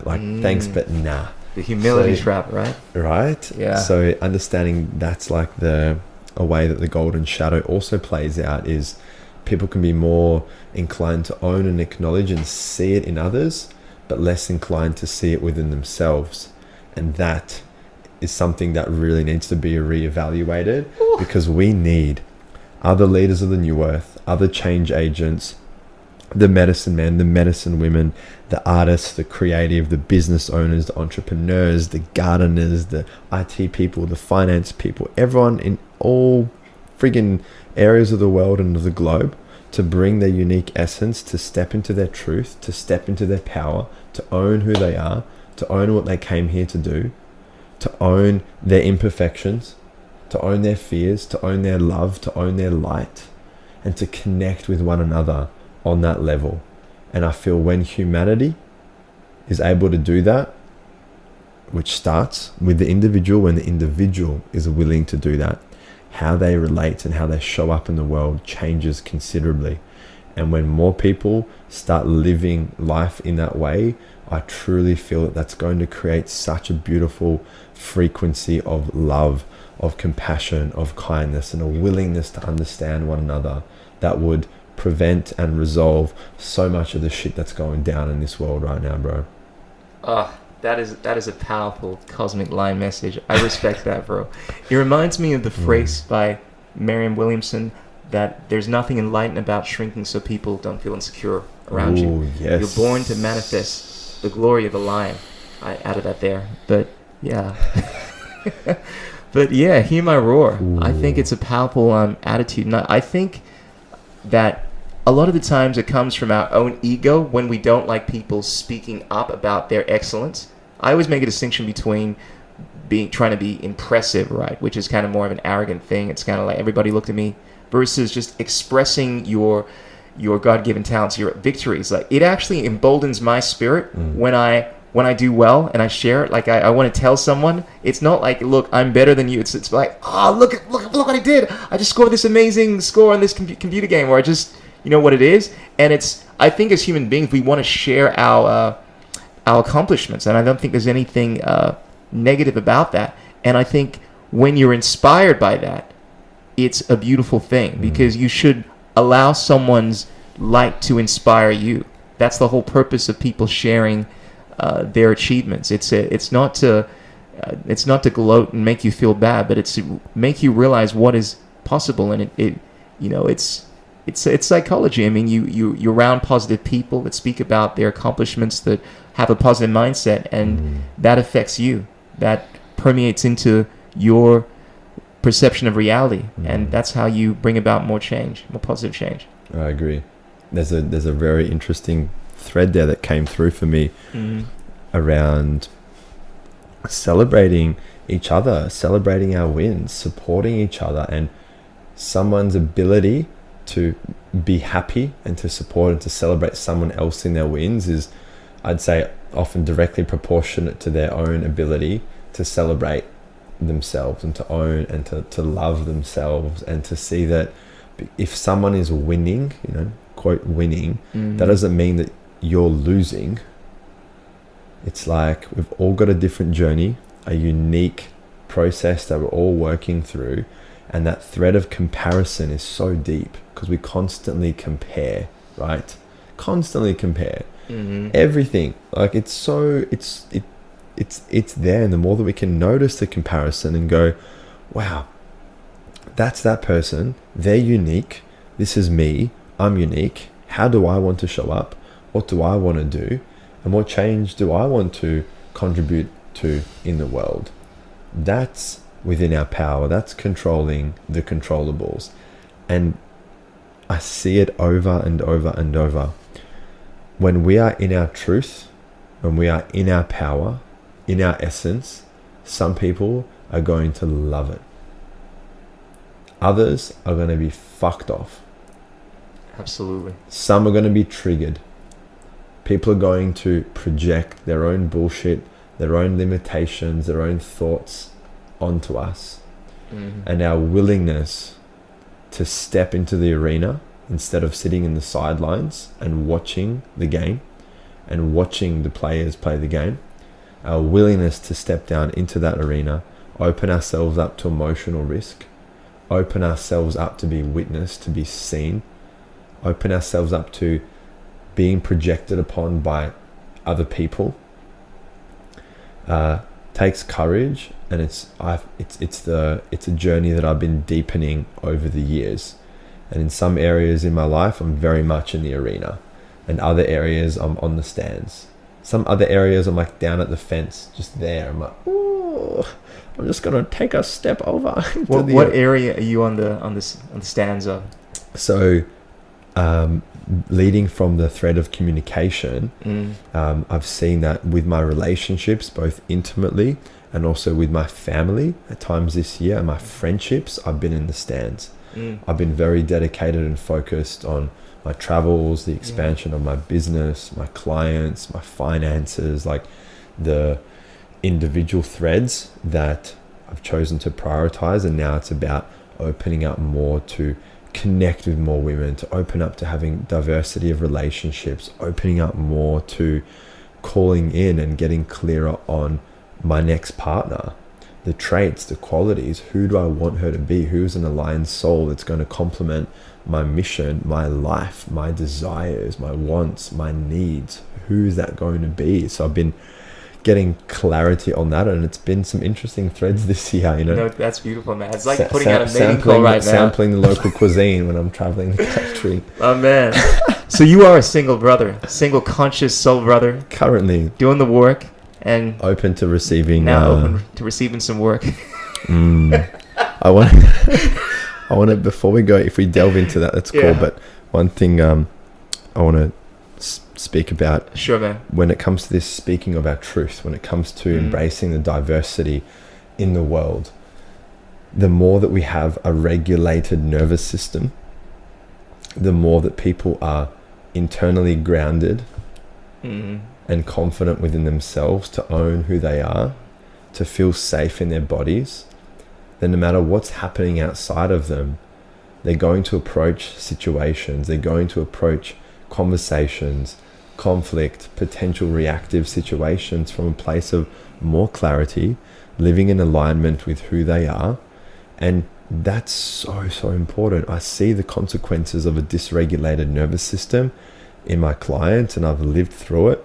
like thanks, but nah. The humility trap, right? Right? Yeah. So understanding that's like a way that the golden shadow also plays out is people can be more inclined to own and acknowledge and see it in others, but less inclined to see it within themselves. And that is something that really needs to be reevaluated. Ooh. Because we need other leaders of the new earth, other change agents, the medicine men, the medicine women, the artists, the creative, the business owners, the entrepreneurs, the gardeners, the IT people, the finance people, everyone in all friggin' areas of the world and of the globe to bring their unique essence, to step into their truth, to step into their power, to own who they are, to own what they came here to do, to own their imperfections, to own their fears, to own their love, to own their light, and to connect with one another on that level. And I feel when humanity is able to do that, which starts with the individual, when the individual is willing to do that, how they relate and how they show up in the world changes considerably. And when more people start living life in that way, I truly feel that that's going to create such a beautiful frequency of love, of compassion, of kindness, and a willingness to understand one another that would prevent and resolve so much of the shit that's going down in this world right now, bro. That is a powerful cosmic line message. I respect that, bro. It reminds me of the phrase by Marianne Williamson that there's nothing enlightened about shrinking so people don't feel insecure around you. Yes. You're born to manifest the glory of the lion. I added that there. But yeah. But yeah, hear my roar. Ooh. I think it's a powerful attitude. And I think that a lot of the times it comes from our own ego when we don't like people speaking up about their excellence. I always make a distinction between trying to be impressive, right, which is kind of more of an arrogant thing. It's kind of like everybody looked at me, versus just expressing your God-given talents, your victories. Like, it actually emboldens my spirit when I do well and I share it. Like, I want to tell someone. It's not like, look, I'm better than you. It's like, oh, look what I did. I just scored this amazing score on this computer game, where I just, you know what it is. And I think as human beings, we want to share our accomplishments, and I don't think there's anything negative about that. And I think when you're inspired by that, it's a beautiful thing, because you should allow someone's light to inspire you. That's the whole purpose of people sharing their achievements. It's not to gloat and make you feel bad, but it's to make you realize what is possible. And it's psychology. I mean, you're around positive people that speak about their accomplishments, that have a positive mindset, and that affects you. That permeates into your perception of reality, and that's how you bring about more change, more positive change. I agree. There's a very interesting thread there that came through for me around celebrating each other, celebrating our wins, supporting each other, and someone's ability to be happy and to support and to celebrate someone else in their wins is, I'd say, often directly proportionate to their own ability to celebrate themselves and to own and to love themselves, and to see that if someone is winning, quote winning, that doesn't mean that you're losing. It's like we've all got a different journey, a unique process that we're all working through, and that thread of comparison is so deep because we constantly compare, right? Constantly compare everything. Like, it's there, and the more that we can notice the comparison and go, wow, that's that person, they're unique, this is me, I'm unique, how do I want to show up, what do I want to do, and what change do I want to contribute to in the world? That's within our power. That's controlling the controllables. And I see it over and over and over. When we are in our truth, when we are in our power, in our essence, some people are going to love it. Others are going to be fucked off. Absolutely. Some are going to be triggered. People are going to project their own bullshit, their own limitations, their own thoughts onto us. And our willingness to step into the arena instead of sitting in the sidelines and watching the game and watching the players play the game, our willingness to step down into that arena, open ourselves up to emotional risk, open ourselves up to be witnessed, to be seen, open ourselves up to being projected upon by other people, takes courage. And it's a journey that I've been deepening over the years. And in some areas in my life, I'm very much in the arena, and other areas I'm on the stands. Some other areas I'm like down at the fence, just there. I'm like, ooh, I'm just gonna take a step over. What area are you on the stands of? So, leading from the thread of communication, I've seen that with my relationships, both intimately and also with my family at times this year, and my friendships, I've been in the stands. I've been very dedicated and focused on my travels, the expansion of my business, my clients, my finances, like the individual threads that I've chosen to prioritize. And now it's about opening up more to connect with more women, to open up to having diversity of relationships, opening up more to calling in and getting clearer on my next partner, the traits, the qualities. Who do I want her to be? Who's an aligned soul that's going to complement my mission, my life, my desires, my wants, my needs? Who's that going to be? So I've been getting clarity on that, and it's been some interesting threads this year, No, that's beautiful, man. It's like putting out a mating call right now. Sampling the local cuisine when I'm traveling the country. Oh, man. So you are a single brother, single conscious soul brother. Currently. Doing the work and... Open to receiving... Now open to receiving some work. I want to, before we go, if we delve into that, that's cool. But one thing I want to speak about, sure, man, when it comes to this speaking of our truth, when it comes to embracing the diversity in the world, the more that we have a regulated nervous system, the more that people are internally grounded and confident within themselves to own who they are, to feel safe in their bodies, then no matter what's happening outside of them, they're going to approach situations, they're going to approach conversations, conflict, potential reactive situations from a place of more clarity, living in alignment with who they are. And that's so important. I see the consequences of a dysregulated nervous system in my clients, and I've lived through it,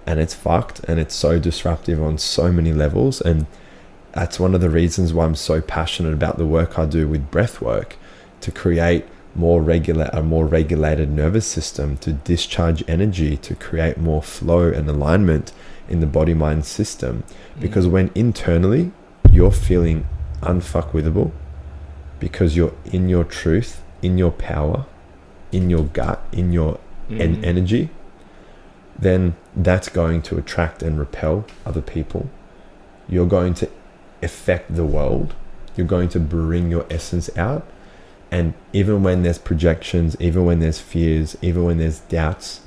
and it's fucked, and it's so disruptive on so many levels. And that's one of the reasons why I'm so passionate about the work I do with breath work, to create a more regulated nervous system, to discharge energy, to create more flow and alignment in the body-mind system. Because when internally you're feeling unfuckwithable, because you're in your truth, in your power, in your gut, in your energy, then that's going to attract and repel other people. You're going to affect the world. You're going to bring your essence out. And even when there's projections, even when there's fears, even when there's doubts,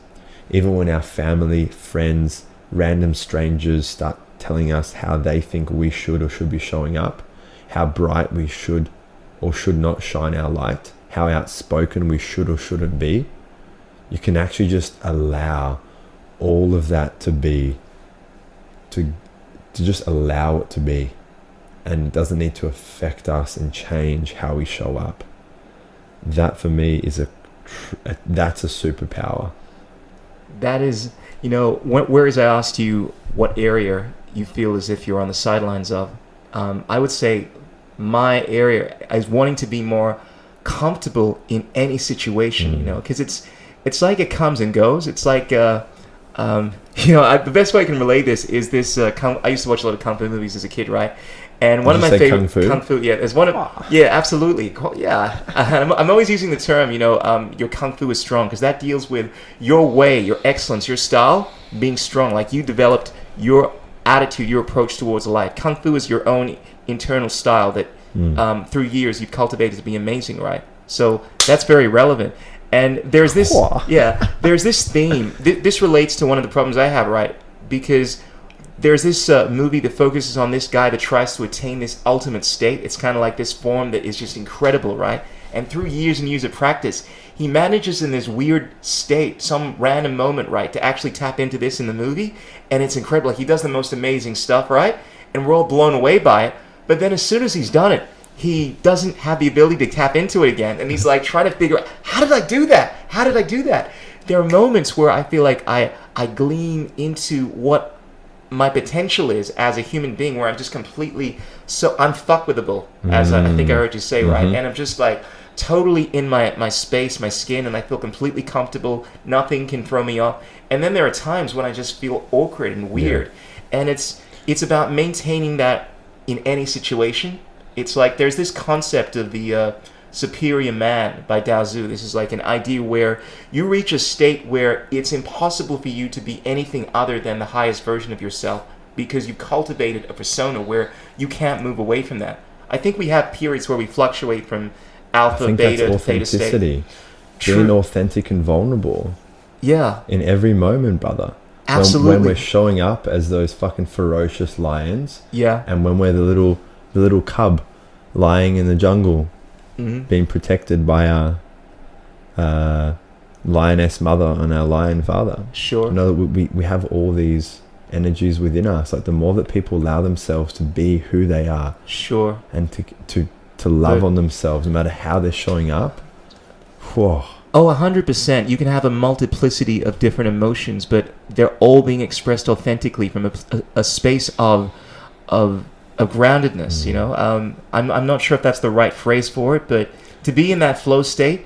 even when our family, friends, random strangers start telling us how they think we should or should be showing up, how bright we should or should not shine our light, how outspoken we should or shouldn't be, you can actually just allow all of that to be, to just allow it to be. And it doesn't need to affect us and change how we show up. That for me is that's a superpower. That is, whereas I asked you what area you feel as if you're on the sidelines of, I would say my area is wanting to be more comfortable in any situation, because it's like it comes and goes. It's like, the best way I can relate this is this, I used to watch a lot of Kung Fu movies as a kid, right? And one of my favorite Kung Fu, there's one of, absolutely, I'm always using the term, your Kung Fu is strong, because that deals with your way, your excellence, your style being strong. Like you developed your attitude, your approach towards life. Kung Fu is your own internal style that through years you've cultivated to be amazing, right? So that's very relevant. And there's this, there's this theme. This relates to one of the problems I have, right? Because there's this movie that focuses on this guy that tries to attain this ultimate state. It's kind of like this form that is just incredible, right? And through years and years of practice, he manages in this weird state, some random moment, right, to actually tap into this in the movie. And it's incredible. Like, he does the most amazing stuff, right? And we're all blown away by it. But then as soon as he's done it, he doesn't have the ability to tap into it again. And he's like trying to figure out, how did I do that? How did I do that? There are moments where I feel like I glean into what my potential is as a human being, where I'm just completely so unfuckwithable, as I think I heard you say, right? And I'm just like totally in my space, my skin, and I feel completely comfortable. Nothing can throw me off. And then there are times when I just feel awkward and weird. And it's about maintaining that in any situation. It's like there's this concept of the superior man by Dao Zhu. This is like an idea where you reach a state where it's impossible for you to be anything other than the highest version of yourself, because you've cultivated a persona where you can't move away from that. I think we have periods where we fluctuate from alpha, beta, to theta state. Authenticity. Being authentic and vulnerable. Yeah. In every moment, brother. Absolutely. When we're showing up as those fucking ferocious lions. Yeah. And when we're the little cub lying in the jungle, being protected by our lioness mother and our lion father. Sure. You know, we have all these energies within us. Like, the more that people allow themselves to be who they are. Sure. And to love on themselves, no matter how they're showing up. Whoa. Oh, 100%. You can have a multiplicity of different emotions, but they're all being expressed authentically from a space of groundedness. You know, I'm not sure if that's the right phrase for it, but to be in that flow state,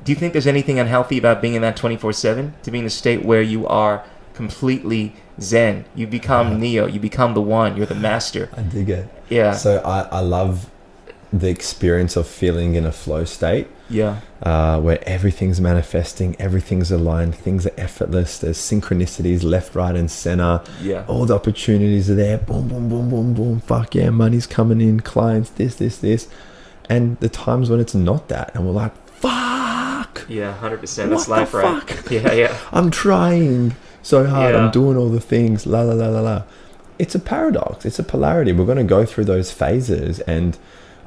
do you think there's anything unhealthy about being in that 24/7? To be in a state where you are completely zen, you become Neo, you become the one, you're the master. I dig it. Yeah. So I love the experience of feeling in a flow state. Yeah. Where everything's manifesting, everything's aligned, things are effortless, there's synchronicities left, right, and center. Yeah. All the opportunities are there. Boom, boom, boom, boom, boom. Fuck yeah, money's coming in, clients, this. And the times when it's not that, and we're like, fuck. Yeah, 100%. What That's life, the right? fuck? Yeah. I'm trying so hard. Yeah. I'm doing all the things. La la la la la. It's a paradox. It's a polarity. We're going to go through those phases, and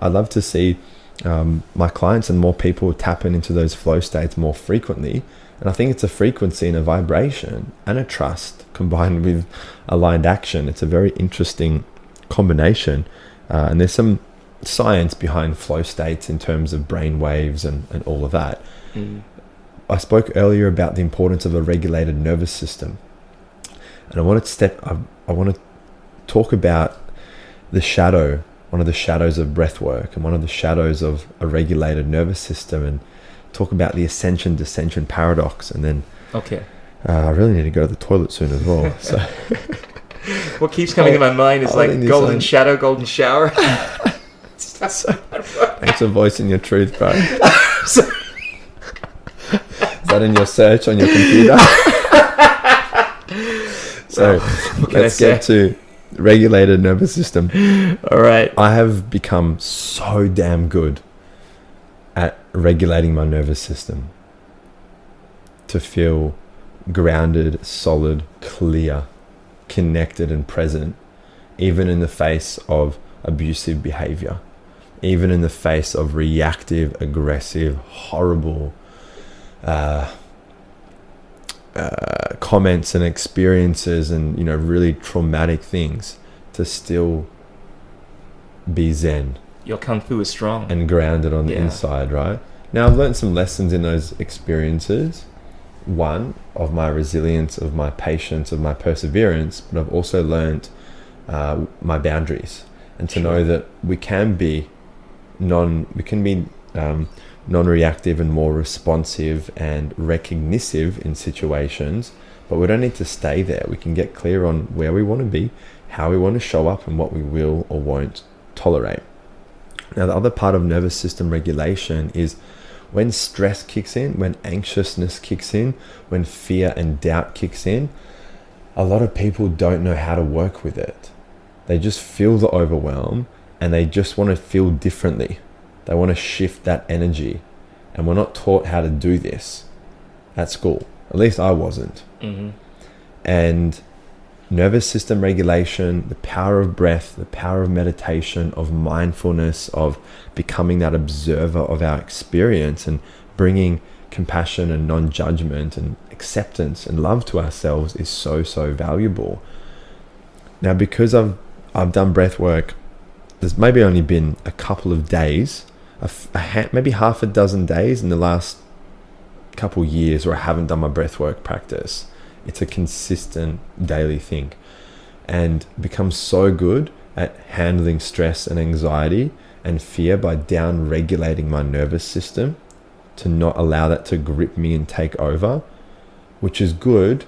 I love to see my clients and more people tapping into those flow states more frequently. And I think it's a frequency and a vibration and a trust combined with aligned action. It's a very interesting combination. And there's some science behind flow states in terms of brain waves and all of that. I spoke earlier about the importance of a regulated nervous system. And I want to talk about the shadow, one of the shadows of breath work and one of the shadows of a regulated nervous system, and talk about the ascension-descension paradox. And then I really need to go to the toilet soon as well. So what keeps coming to my mind is like golden shadow, golden shower. Thanks for voicing your truth, bro. Is that in your search on your computer? So let's get to regulated nervous system. All right. I have become so damn good at regulating my nervous system to feel grounded, solid, clear, connected, and present, even in the face of abusive behavior, even in the face of reactive, aggressive, horrible comments and experiences, and really traumatic things, to still be zen. Your kung fu is strong and grounded on the inside, right? Now, I've learned some lessons in those experiences. One, of my resilience, of my patience, of my perseverance, but I've also learned my boundaries, and to know that we can be non-reactive and more responsive and recognitive in situations, but we don't need to stay there. We can get clear on where we want to be, how we want to show up, and what we will or won't tolerate. Now, the other part of nervous system regulation is when stress kicks in, when anxiousness kicks in, when fear and doubt kicks in. A lot of people don't know how to work with it. They just feel the overwhelm, and they just want to feel differently. They want to shift that energy, and we're not taught how to do this at school. At least I wasn't. And nervous system regulation, the power of breath, the power of meditation, of mindfulness, of becoming that observer of our experience and bringing compassion and non-judgment and acceptance and love to ourselves is so, so valuable. Now, because I've done breath work, there's maybe only been a couple of days, maybe half a dozen days in the last couple years where I haven't done my breathwork practice. It's a consistent daily thing, and become so good at handling stress and anxiety and fear by down regulating my nervous system to not allow that to grip me and take over, which is good.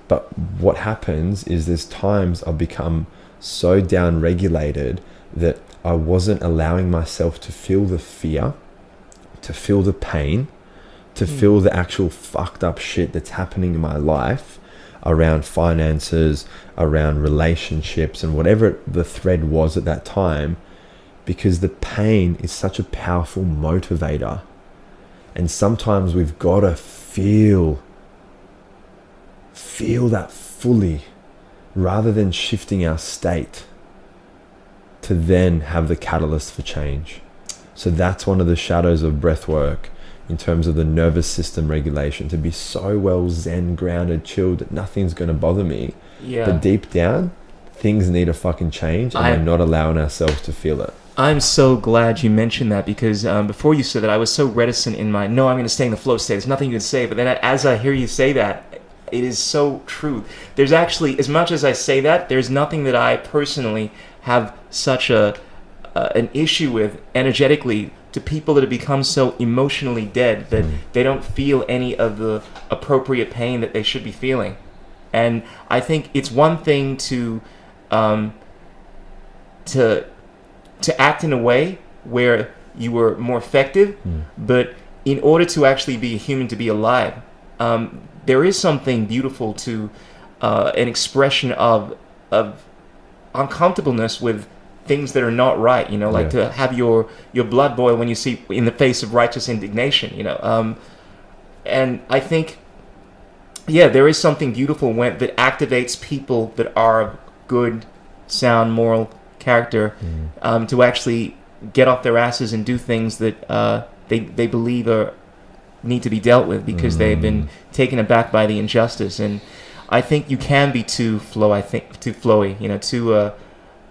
But what happens is there's times I've become so down regulated that I wasn't allowing myself to feel the fear to feel the pain, to feel the actual fucked up shit that's happening in my life around finances, around relationships, and whatever the thread was at that time, because the pain is such a powerful motivator. And sometimes we've got to feel that fully, rather than shifting our state to then have the catalyst for change. So that's one of the shadows of breath work in terms of the nervous system regulation, to be so well zen, grounded, chilled that nothing's going to bother me. But deep down, things need to fucking change, and we're not allowing ourselves to feel it. I'm so glad you mentioned that, because before you said that, I was so reticent in my, no, I'm going to stay in the flow state. There's nothing you can say. But then as I hear you say that, it is so true. There's actually, as much as I say that, there's nothing that I personally have such an issue with energetically, to people that have become so emotionally dead that they don't feel any of the appropriate pain that they should be feeling. And I think it's one thing to act in a way where you were more effective, but in order to actually be a human, to be alive, there is something beautiful to an expression of uncomfortableness with things that are not right, like to have your blood boil when you see in the face of righteous indignation, and I think, there is something beautiful that activates people that are of good, sound, moral character, to actually get off their asses and do things that they believe need to be dealt with, because they've been taken aback by the injustice. And I think you can be too flowy,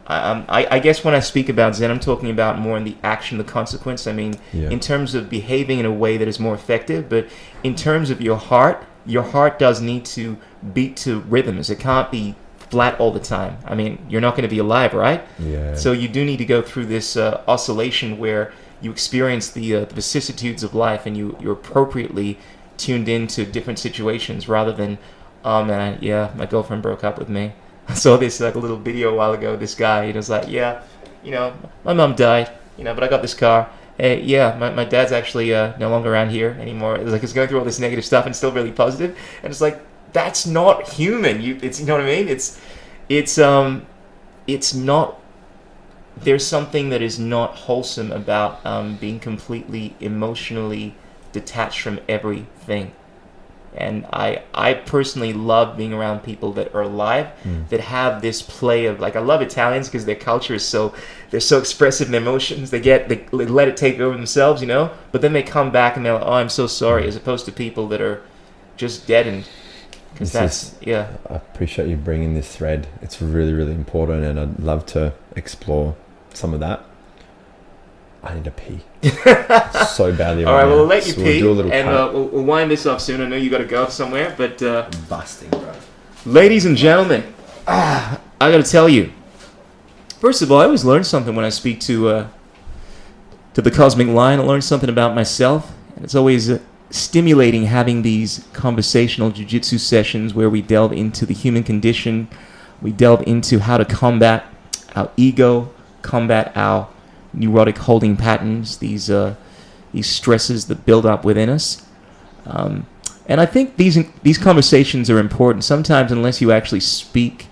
I guess when I speak about Zen, I'm talking about more in the action, the consequence. I mean, in terms of behaving in a way that is more effective, but in terms of your heart does need to beat to rhythms. It can't be flat all the time. I mean, you're not going to be alive, right? So you do need to go through this oscillation where you experience the vicissitudes of life, and you're appropriately tuned into different situations, rather than, oh man, my girlfriend broke up with me. I saw this a little video a while ago. This guy, was like, my mom died, but I got this car. Hey, my dad's actually no longer around here anymore. It's like he's going through all this negative stuff and still really positive. And it's like, that's not human. It's, you know what I mean? It's not. There's something that is not wholesome about being completely emotionally detached from everything. And I personally love being around people that are alive, that have this play of, I love Italians because their culture is they're so expressive in their emotions. They let it take over themselves, but then they come back and they're like, oh, I'm so sorry, as opposed to people that are just deadened. I appreciate you bringing this thread. It's really, really important, and I'd love to explore some of that. I need to pee so badly. All right, well, we'll let you pee, we'll do and we'll wind this off soon. I know you got to go somewhere, but busting, bro. Ladies and gentlemen, I got to tell you. First of all, I always learn something when I speak to the Cosmic Lion. I learn something about myself, and it's always stimulating having these conversational jiu-jitsu sessions where we delve into the human condition. We delve into how to combat our ego, combat our neurotic holding patterns, these stresses that build up within us. And I think these conversations are important. Sometimes, unless you actually speak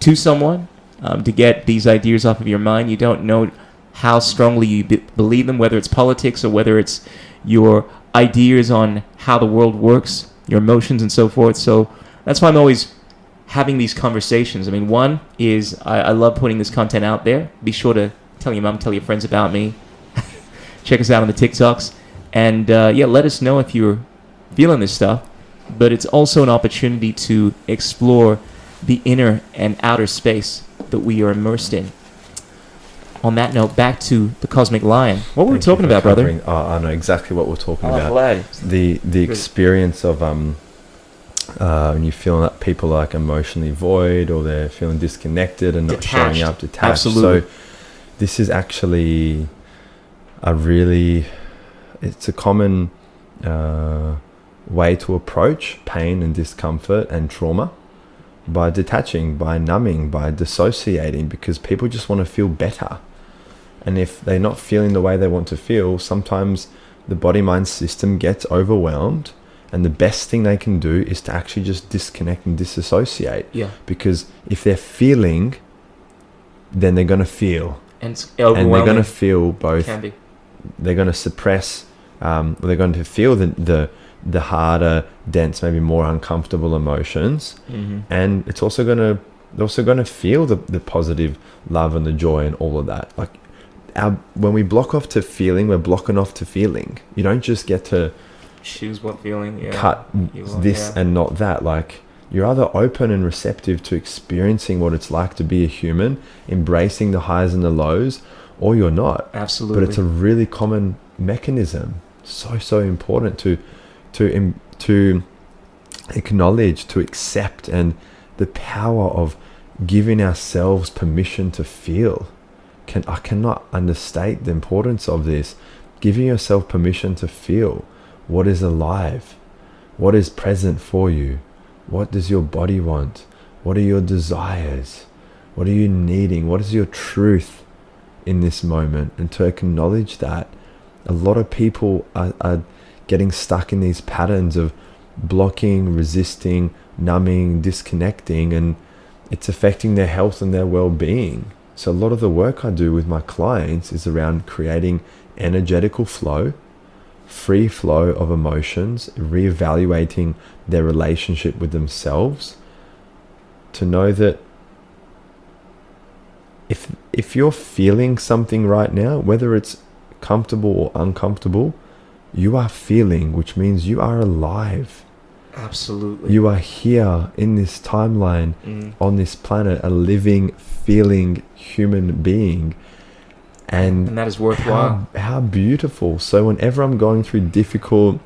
to someone to get these ideas off of your mind, you don't know how strongly you believe them, whether it's politics or whether it's your ideas on how the world works, your emotions and so forth. So that's why I'm always having these conversations. I mean, one is I love putting this content out there. Be sure to tell your mom, tell your friends about me. Check us out on the TikToks. And let us know if you're feeling this stuff. But it's also an opportunity to explore the inner and outer space that we are immersed in. On that note, back to the Cosmic Lion. What were we talking about, brother? I know exactly what we're talking about. Glad. The experience of when you feel that people are emotionally void, or they're feeling disconnected and not showing up, detached. Absolutely. So this is actually it's a common way to approach pain and discomfort and trauma, by detaching, by numbing, by dissociating, because people just want to feel better. And if they're not feeling the way they want to feel, sometimes the body-mind system gets overwhelmed, and the best thing they can do is to actually just disconnect and disassociate. Yeah. Because if they're feeling, then they're going to feel. And it's overwhelming. And they're going to feel both. Can be. They're going to suppress, they're going to feel the harder, dense, maybe more uncomfortable emotions. Mm-hmm. And it's also going to, they're also going to feel the positive love and the joy and all of that. Like when we block off to feeling, we're blocking off to feeling. You don't just get to choose what feeling, cut this and not that. Like, you're either open and receptive to experiencing what it's like to be a human, embracing the highs and the lows, or you're not. Absolutely. But it's a really common mechanism. So important to acknowledge, to accept, and the power of giving ourselves permission to feel. I cannot understate the importance of this. Giving yourself permission to feel what is alive, what is present for you, what does your body want, what are your desires, what are you needing, what is your truth in this moment. And to acknowledge that, a lot of people are getting stuck in these patterns of blocking, resisting, numbing, disconnecting, and it's affecting their health and their well-being. So a lot of the work I do with my clients is around creating energetical flow, free flow of emotions, reevaluating their relationship with themselves, to know that if you're feeling something right now, whether it's comfortable or uncomfortable, you are feeling, which means you are alive. Absolutely. You are here in this timeline, on this planet, a living, feeling human being. And that is worthwhile. How beautiful. So whenever I'm going through difficult,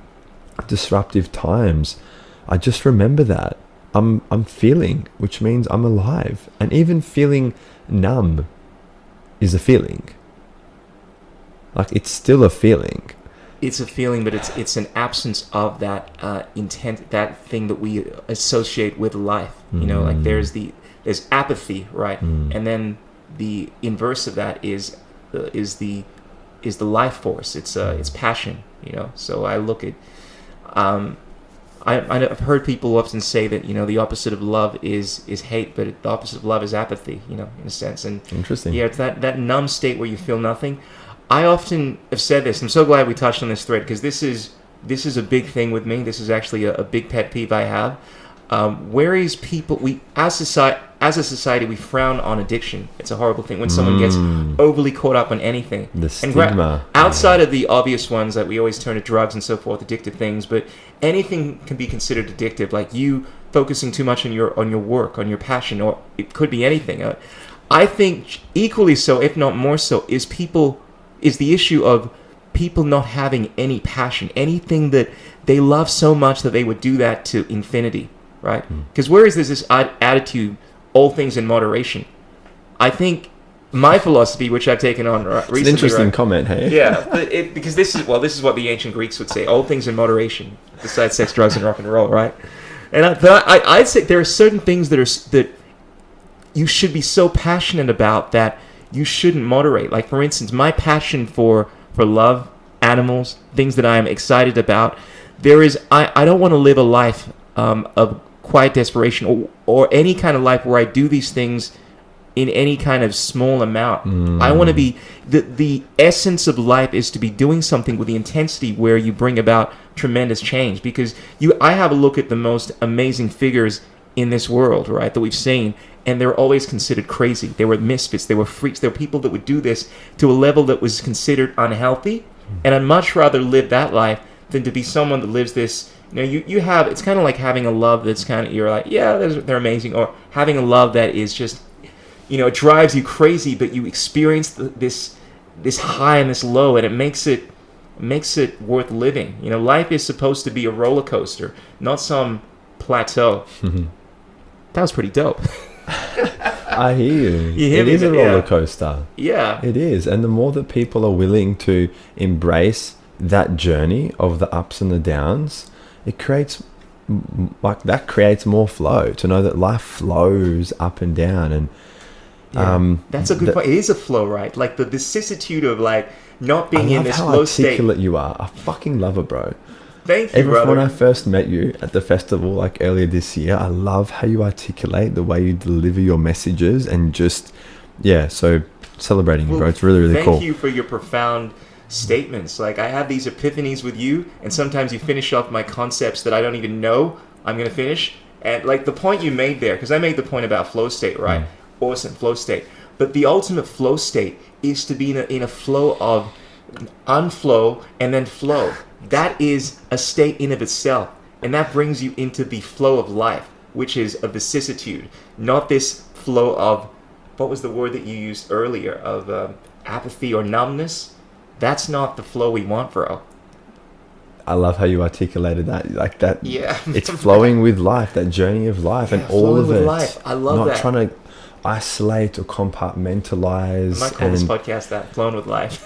disruptive times, I just remember that I'm feeling, which means I'm alive. And even feeling numb is a feeling. Like, it's still a feeling. It's a feeling, but it's an absence of that intent, that thing that we associate with life. You know, like there's apathy, right? And then the inverse of that is the life force. It's passion. You know, so I look at I've heard people often say that, you know, the opposite of love is hate, but the opposite of love is apathy. You know, in a sense. And interesting. Yeah, it's that numb state where you feel nothing. I often have said this. I'm so glad we touched on this thread, because this is a big thing with me. This is actually a big pet peeve I have. Whereas people, as a society, we frown on addiction. It's a horrible thing when someone gets overly caught up on anything. The stigma. Outside of the obvious ones that we always turn to drugs and so forth, addictive things, but anything can be considered addictive. Like you focusing too much on your work, on your passion, or it could be anything. I think equally so, if not more so, is the issue of people not having any passion, anything that they love so much that they would do that to infinity, right? Because whereas there's this attitude, all things in moderation, I think my philosophy, which I've taken on recently, it's an interesting right? comment, hey? Yeah, but because this is what the ancient Greeks would say: all things in moderation, besides sex, drugs, and rock and roll, right? And I'd say there are certain things that you should be so passionate about that you shouldn't moderate. Like, for instance, my passion for love, animals, things that I am excited about. I don't want to live a life of quiet desperation or any kind of life where I do these things in any kind of small amount. I want to be, the essence of life is to be doing something with the intensity where you bring about tremendous change. Because I have a look at the most amazing figures in this world, right, that we've seen, and they were always considered crazy. They were misfits. They were freaks. They were people that would do this to a level that was considered unhealthy. And I'd much rather live that life than to be someone that lives this. You know, you have. It's kind of like having a love that's kind of, you're like, yeah, they're amazing, or having a love that is just, you know, it drives you crazy, but you experience this high and this low, and it makes it worth living. You know, life is supposed to be a roller coaster, not some plateau. That was pretty dope. I hear you. It is a roller coaster. Yeah. It is. And the more that people are willing to embrace that journey of the ups and the downs, it creates more flow, to know that life flows up and down. And Yeah. That's a good point. It is a flow, right? Like the vicissitude of like not being in this flow state. I love how articulate you are. I fucking love it, bro. Thank you, Even brother. when I first met you at the festival, like earlier this year, I love how you articulate, the way you deliver your messages, and just, so celebrating you, bro. It's really, really cool. Thank you for your profound statements. Like, I have these epiphanies with you, and sometimes you finish off my concepts that I don't even know I'm going to finish. And like the point you made there, because I made the point about flow state, right? Awesome, flow state. But the ultimate flow state is to be in a flow of unflow and then flow. That is a state in of itself. And that brings you into the flow of life, which is a vicissitude, not this flow of, what was the word that you used earlier, of apathy or numbness. That's not the flow we want, bro. I love how you articulated that, like that. Yeah, it's flowing with life, that journey of life, and all of it. Life. I love not that. Trying to isolate or compartmentalize. I might call this podcast that, flowing with life.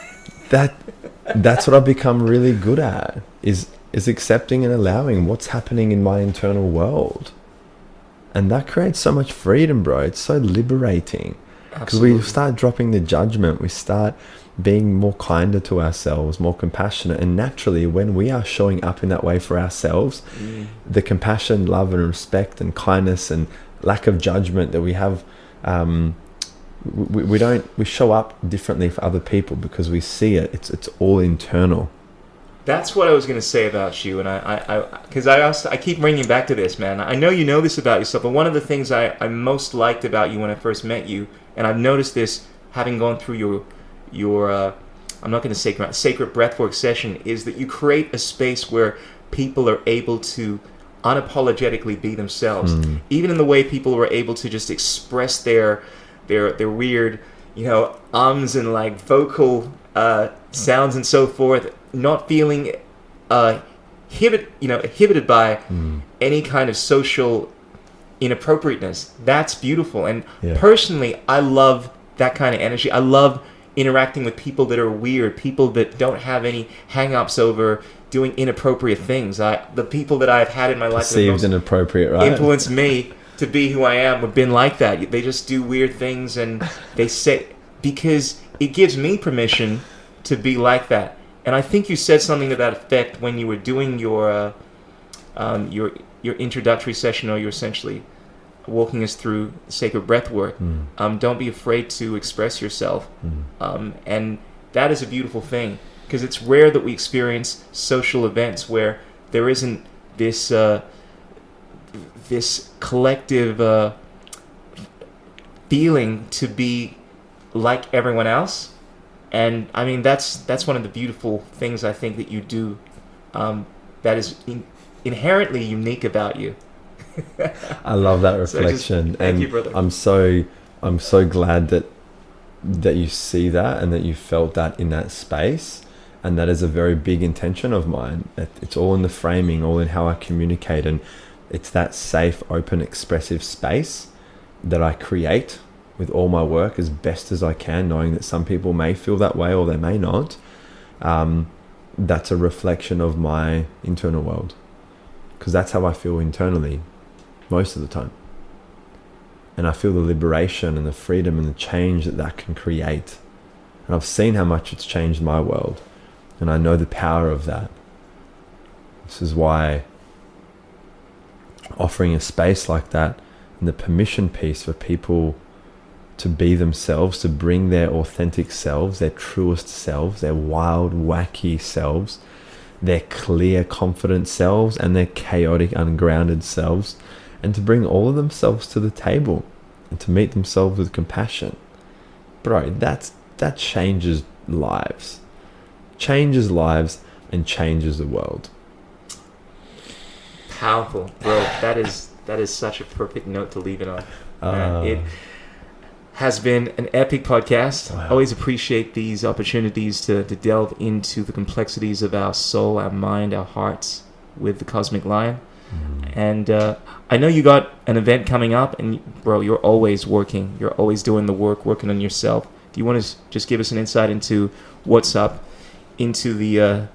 That's what I've become really good at, is accepting and allowing what's happening in my internal world, and that creates so much freedom, bro. It's so liberating, because we start dropping the judgment. We start being more kinder to ourselves, more compassionate, and naturally when we are showing up in that way for ourselves, the compassion, love and respect and kindness and lack of judgment that we have, we show up differently for other people because we see it. It's all internal. That's what I was going to say about you, and I keep bringing back to this, man. I know you know this about yourself, but one of the things I most liked about you when I first met you, and I've noticed this having gone through your I'm not going to say sacred breathwork session, is that you create a space where people are able to unapologetically be themselves, even in the way people were able to just express their weird, ums and like vocal sounds and so forth, not feeling inhibited by any kind of social inappropriateness. That's beautiful, and personally, I love that kind of energy. I love interacting with people that are weird, people that don't have any hang-ups over doing inappropriate things. The people that I've had in my life perceived inappropriate, right? Influenced me to be who I am have been like that. They just do weird things, and they say, because it gives me permission to be like that. And I think you said something to that effect when you were doing your introductory session, or you're essentially walking us through sacred breath work. Don't be afraid to express yourself. And that is a beautiful thing, because it's rare that we experience social events where there isn't this this collective feeling to be like everyone else. And I mean, that's one of the beautiful things I think that you do, that is inherently unique about you. I love that reflection. Thank you, brother. I'm so glad that you see that and that you felt that in that space, and that is a very big intention of mine. It's all in the framing, all in how I communicate, and it's that safe, open, expressive space that I create with all my work as best as I can, knowing that some people may feel that way or they may not. That's a reflection of my internal world, because that's how I feel internally most of the time. And I feel the liberation and the freedom and the change that can create. And I've seen how much it's changed my world, and I know the power of that. This is why offering a space like that, and the permission piece for people to be themselves, to bring their authentic selves, their truest selves, their wild, wacky selves, their clear, confident selves, and their chaotic, ungrounded selves, and to bring all of themselves to the table and to meet themselves with compassion. Bro, that changes lives. Changes lives and changes the world. Powerful, bro. That is such a perfect note to leave it on. It has been an epic podcast. Wow. I always appreciate these opportunities to delve into the complexities of our soul, our mind, our hearts with the Cosmic Lion. And I know you got an event coming up, and bro, you're always working. You're always doing the work, working on yourself. Do you want to just give us an insight into what's up into the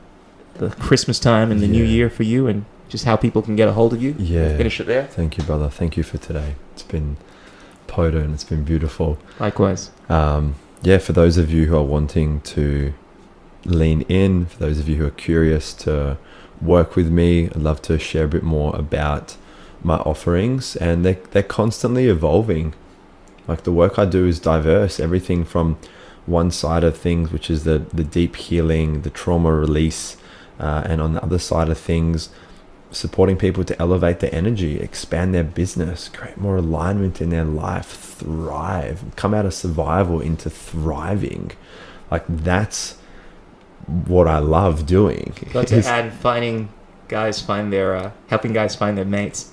Christmas time and the New Year for you, and just how people can get a hold of you? Yeah. Finish it there. Thank you, brother. Thank you for today. It's been potent. It's been beautiful. Likewise. For those of you who are wanting to lean in, for those of you who are curious to work with me, I'd love to share a bit more about my offerings, and they're constantly evolving. Like, the work I do is diverse, everything from one side of things, which is the deep healing, the trauma release, and on the other side of things, supporting people to elevate their energy, expand their business, create more alignment in their life, thrive, come out of survival into thriving. Like, that's what I love doing. Got to add helping guys find their mates.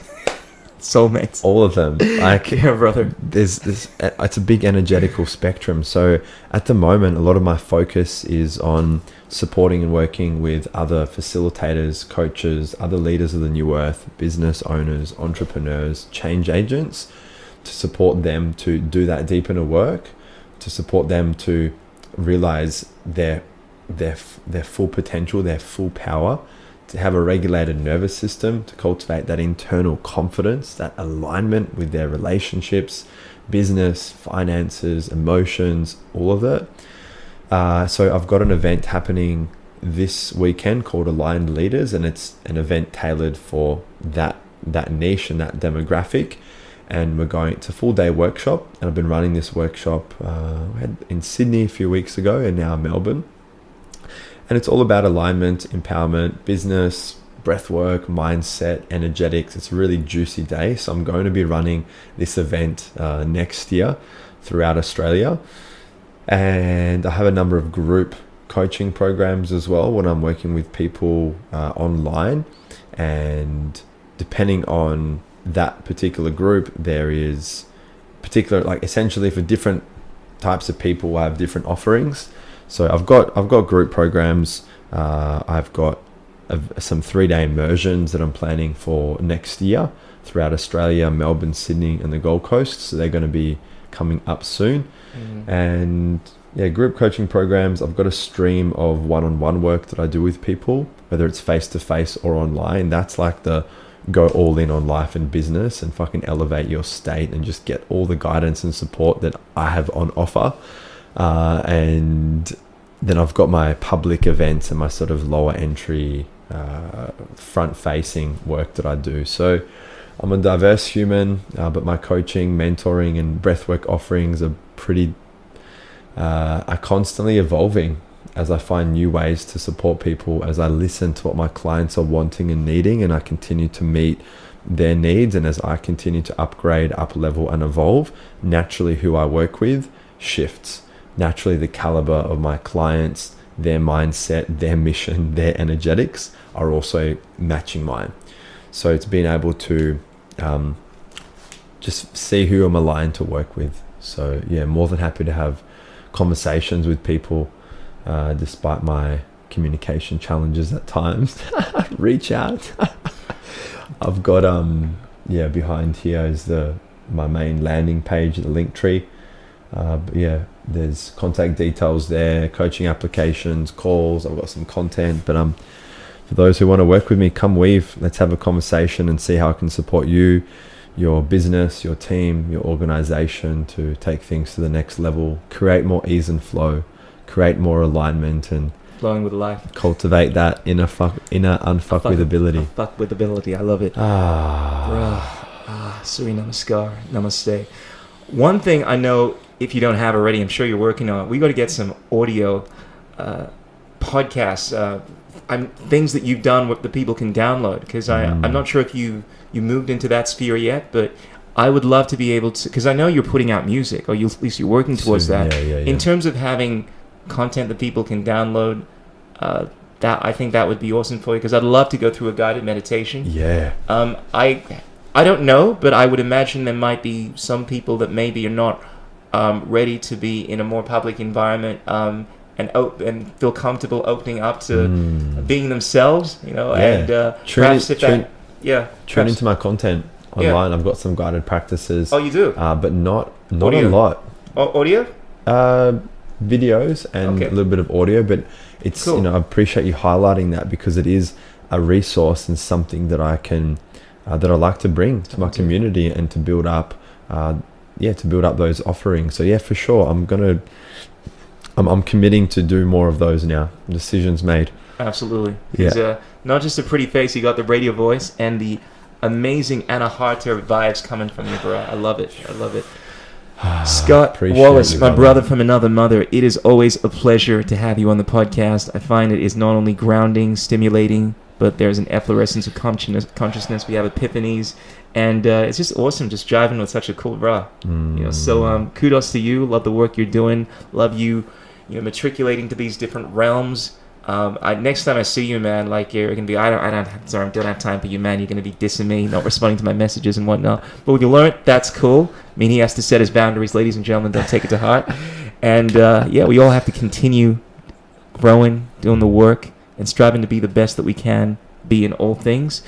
Soulmates, all of them. Like, yeah, brother. There's this. It's a big energetical spectrum. So at the moment, a lot of my focus is on supporting and working with other facilitators, coaches, other leaders of the new earth, business owners, entrepreneurs, change agents, to support them to do that deep inner work, to support them to realize their full potential, their full power, to have a regulated nervous system, to cultivate that internal confidence, that alignment with their relationships, business, finances, emotions, all of it. So I've got an event happening this weekend called Aligned Leaders, and it's an event tailored for that niche and that demographic. And we're going to full-day workshop, and I've been running this workshop in Sydney a few weeks ago, and now Melbourne. And it's all about alignment, empowerment, business, breathwork, mindset, energetics. It's a really juicy day. So I'm going to be running this event next year throughout Australia. And I have a number of group coaching programs as well when I'm working with people online. And depending on that particular group, there is particular, like, essentially for different types of people, I have different offerings. So I've got group programs. I've got some 3-day immersions that I'm planning for next year throughout Australia, Melbourne, Sydney, and the Gold Coast. So they're going to be coming up soon. And yeah, group coaching programs. I've got a stream of one-on-one work that I do with people, whether it's face-to-face or online. That's like the go all in on life and business and fucking elevate your state and just get all the guidance and support that I have on offer. And then I've got my public events and my sort of lower entry, front facing work that I do. So I'm a diverse human, but my coaching, mentoring, and breathwork offerings are are constantly evolving as I find new ways to support people, as I listen to what my clients are wanting and needing, and I continue to meet their needs. And as I continue to upgrade, up level, and evolve, naturally who I work with shifts. Naturally, the caliber of my clients, their mindset, their mission, their energetics are also matching mine. So it's being able to just see who I'm aligned to work with. So yeah, more than happy to have conversations with people, despite my communication challenges at times. Reach out. I've got behind here is my main landing page, the link tree. But yeah, there's contact details there, coaching applications, calls. I've got some content, but for those who want to work with me, come weave. Let's have a conversation and see how I can support you, your business, your team, your organization to take things to the next level, create more ease and flow, create more alignment, and flowing with life. Cultivate that inner unfuck with ability. Fuck with ability. I love it. Suri Namaskar. Namaste. One thing I know, if you don't have already, I'm sure you're working on, we got to get some audio podcasts, things that you've done what the people can download, because I'm not sure if you moved into that sphere yet, but I would love to be able to, because I know you're putting out music, or at least you're working towards that. Yeah. In terms of having content that people can download, that I think that would be awesome for you, because I'd love to go through a guided meditation. Yeah. I don't know, but I would imagine there might be some people that maybe are not ready to be in a more public environment, and feel comfortable opening up to being themselves, and tune into my content online. I've got some guided practices. Oh, you do? But not audio. A lot. Audio? Videos and a little bit of audio, but it's cool. I appreciate you highlighting that, because it is a resource and something that I can that I like to bring to my community and to build up to build up those offerings. So yeah, for sure, I'm committing to do more of those now. Decisions made. Absolutely. Yeah. He's not just a pretty face, you got the radio voice and the amazing Anna Harter vibes coming from you, bro. I love it. Scott Wallace, my brother from another mother, it is always a pleasure to have you on the podcast. I find it is not only grounding, stimulating, but there's an efflorescence of consciousness. We have epiphanies, and it's just awesome just driving with such a cool bro. So kudos to you. Love the work you're doing. Love you matriculating to these different realms. Next time I see you, man, like you're gonna be, I don't have time for you, man. You're gonna be dissing me, not responding to my messages and whatnot. But when you learn, that's cool. I mean, he has to set his boundaries, ladies and gentlemen. Don't take it to heart. And we all have to continue growing, doing the work, and striving to be the best that we can be in all things.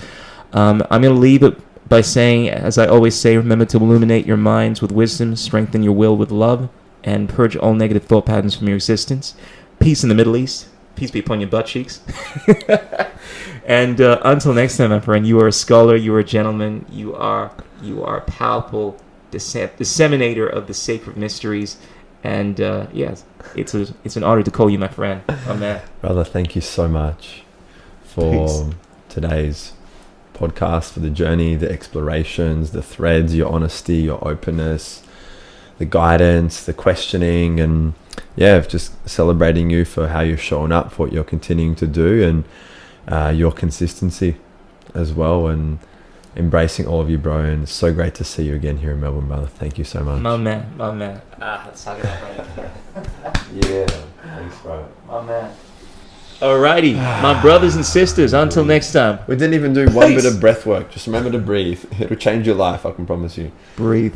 I'm gonna leave it by saying, as I always say, remember to illuminate your minds with wisdom, strengthen your will with love, and purge all negative thought patterns from your existence. Peace in the Middle East. Peace be upon your butt cheeks. And until next time, my friend, you are a scholar, you are a gentleman, you are a powerful disseminator of the sacred mysteries. And yes, it's an honor to call you my friend. Oh, man. Brother, thank you so much for today's podcast, for the journey, the explorations, the threads, your honesty, your openness, the guidance, the questioning, and just celebrating you for how you're showing up, for what you're continuing to do, and your consistency as well, and embracing all of you, bro. And it's so great to see you again here in Melbourne, brother. Thank you so much. My man. Let's talk about it. Yeah, thanks, bro. My man. Alrighty, my brothers and sisters, until next time. We didn't even do one bit of breath work. Just remember to breathe. It'll change your life, I can promise you. Breathe.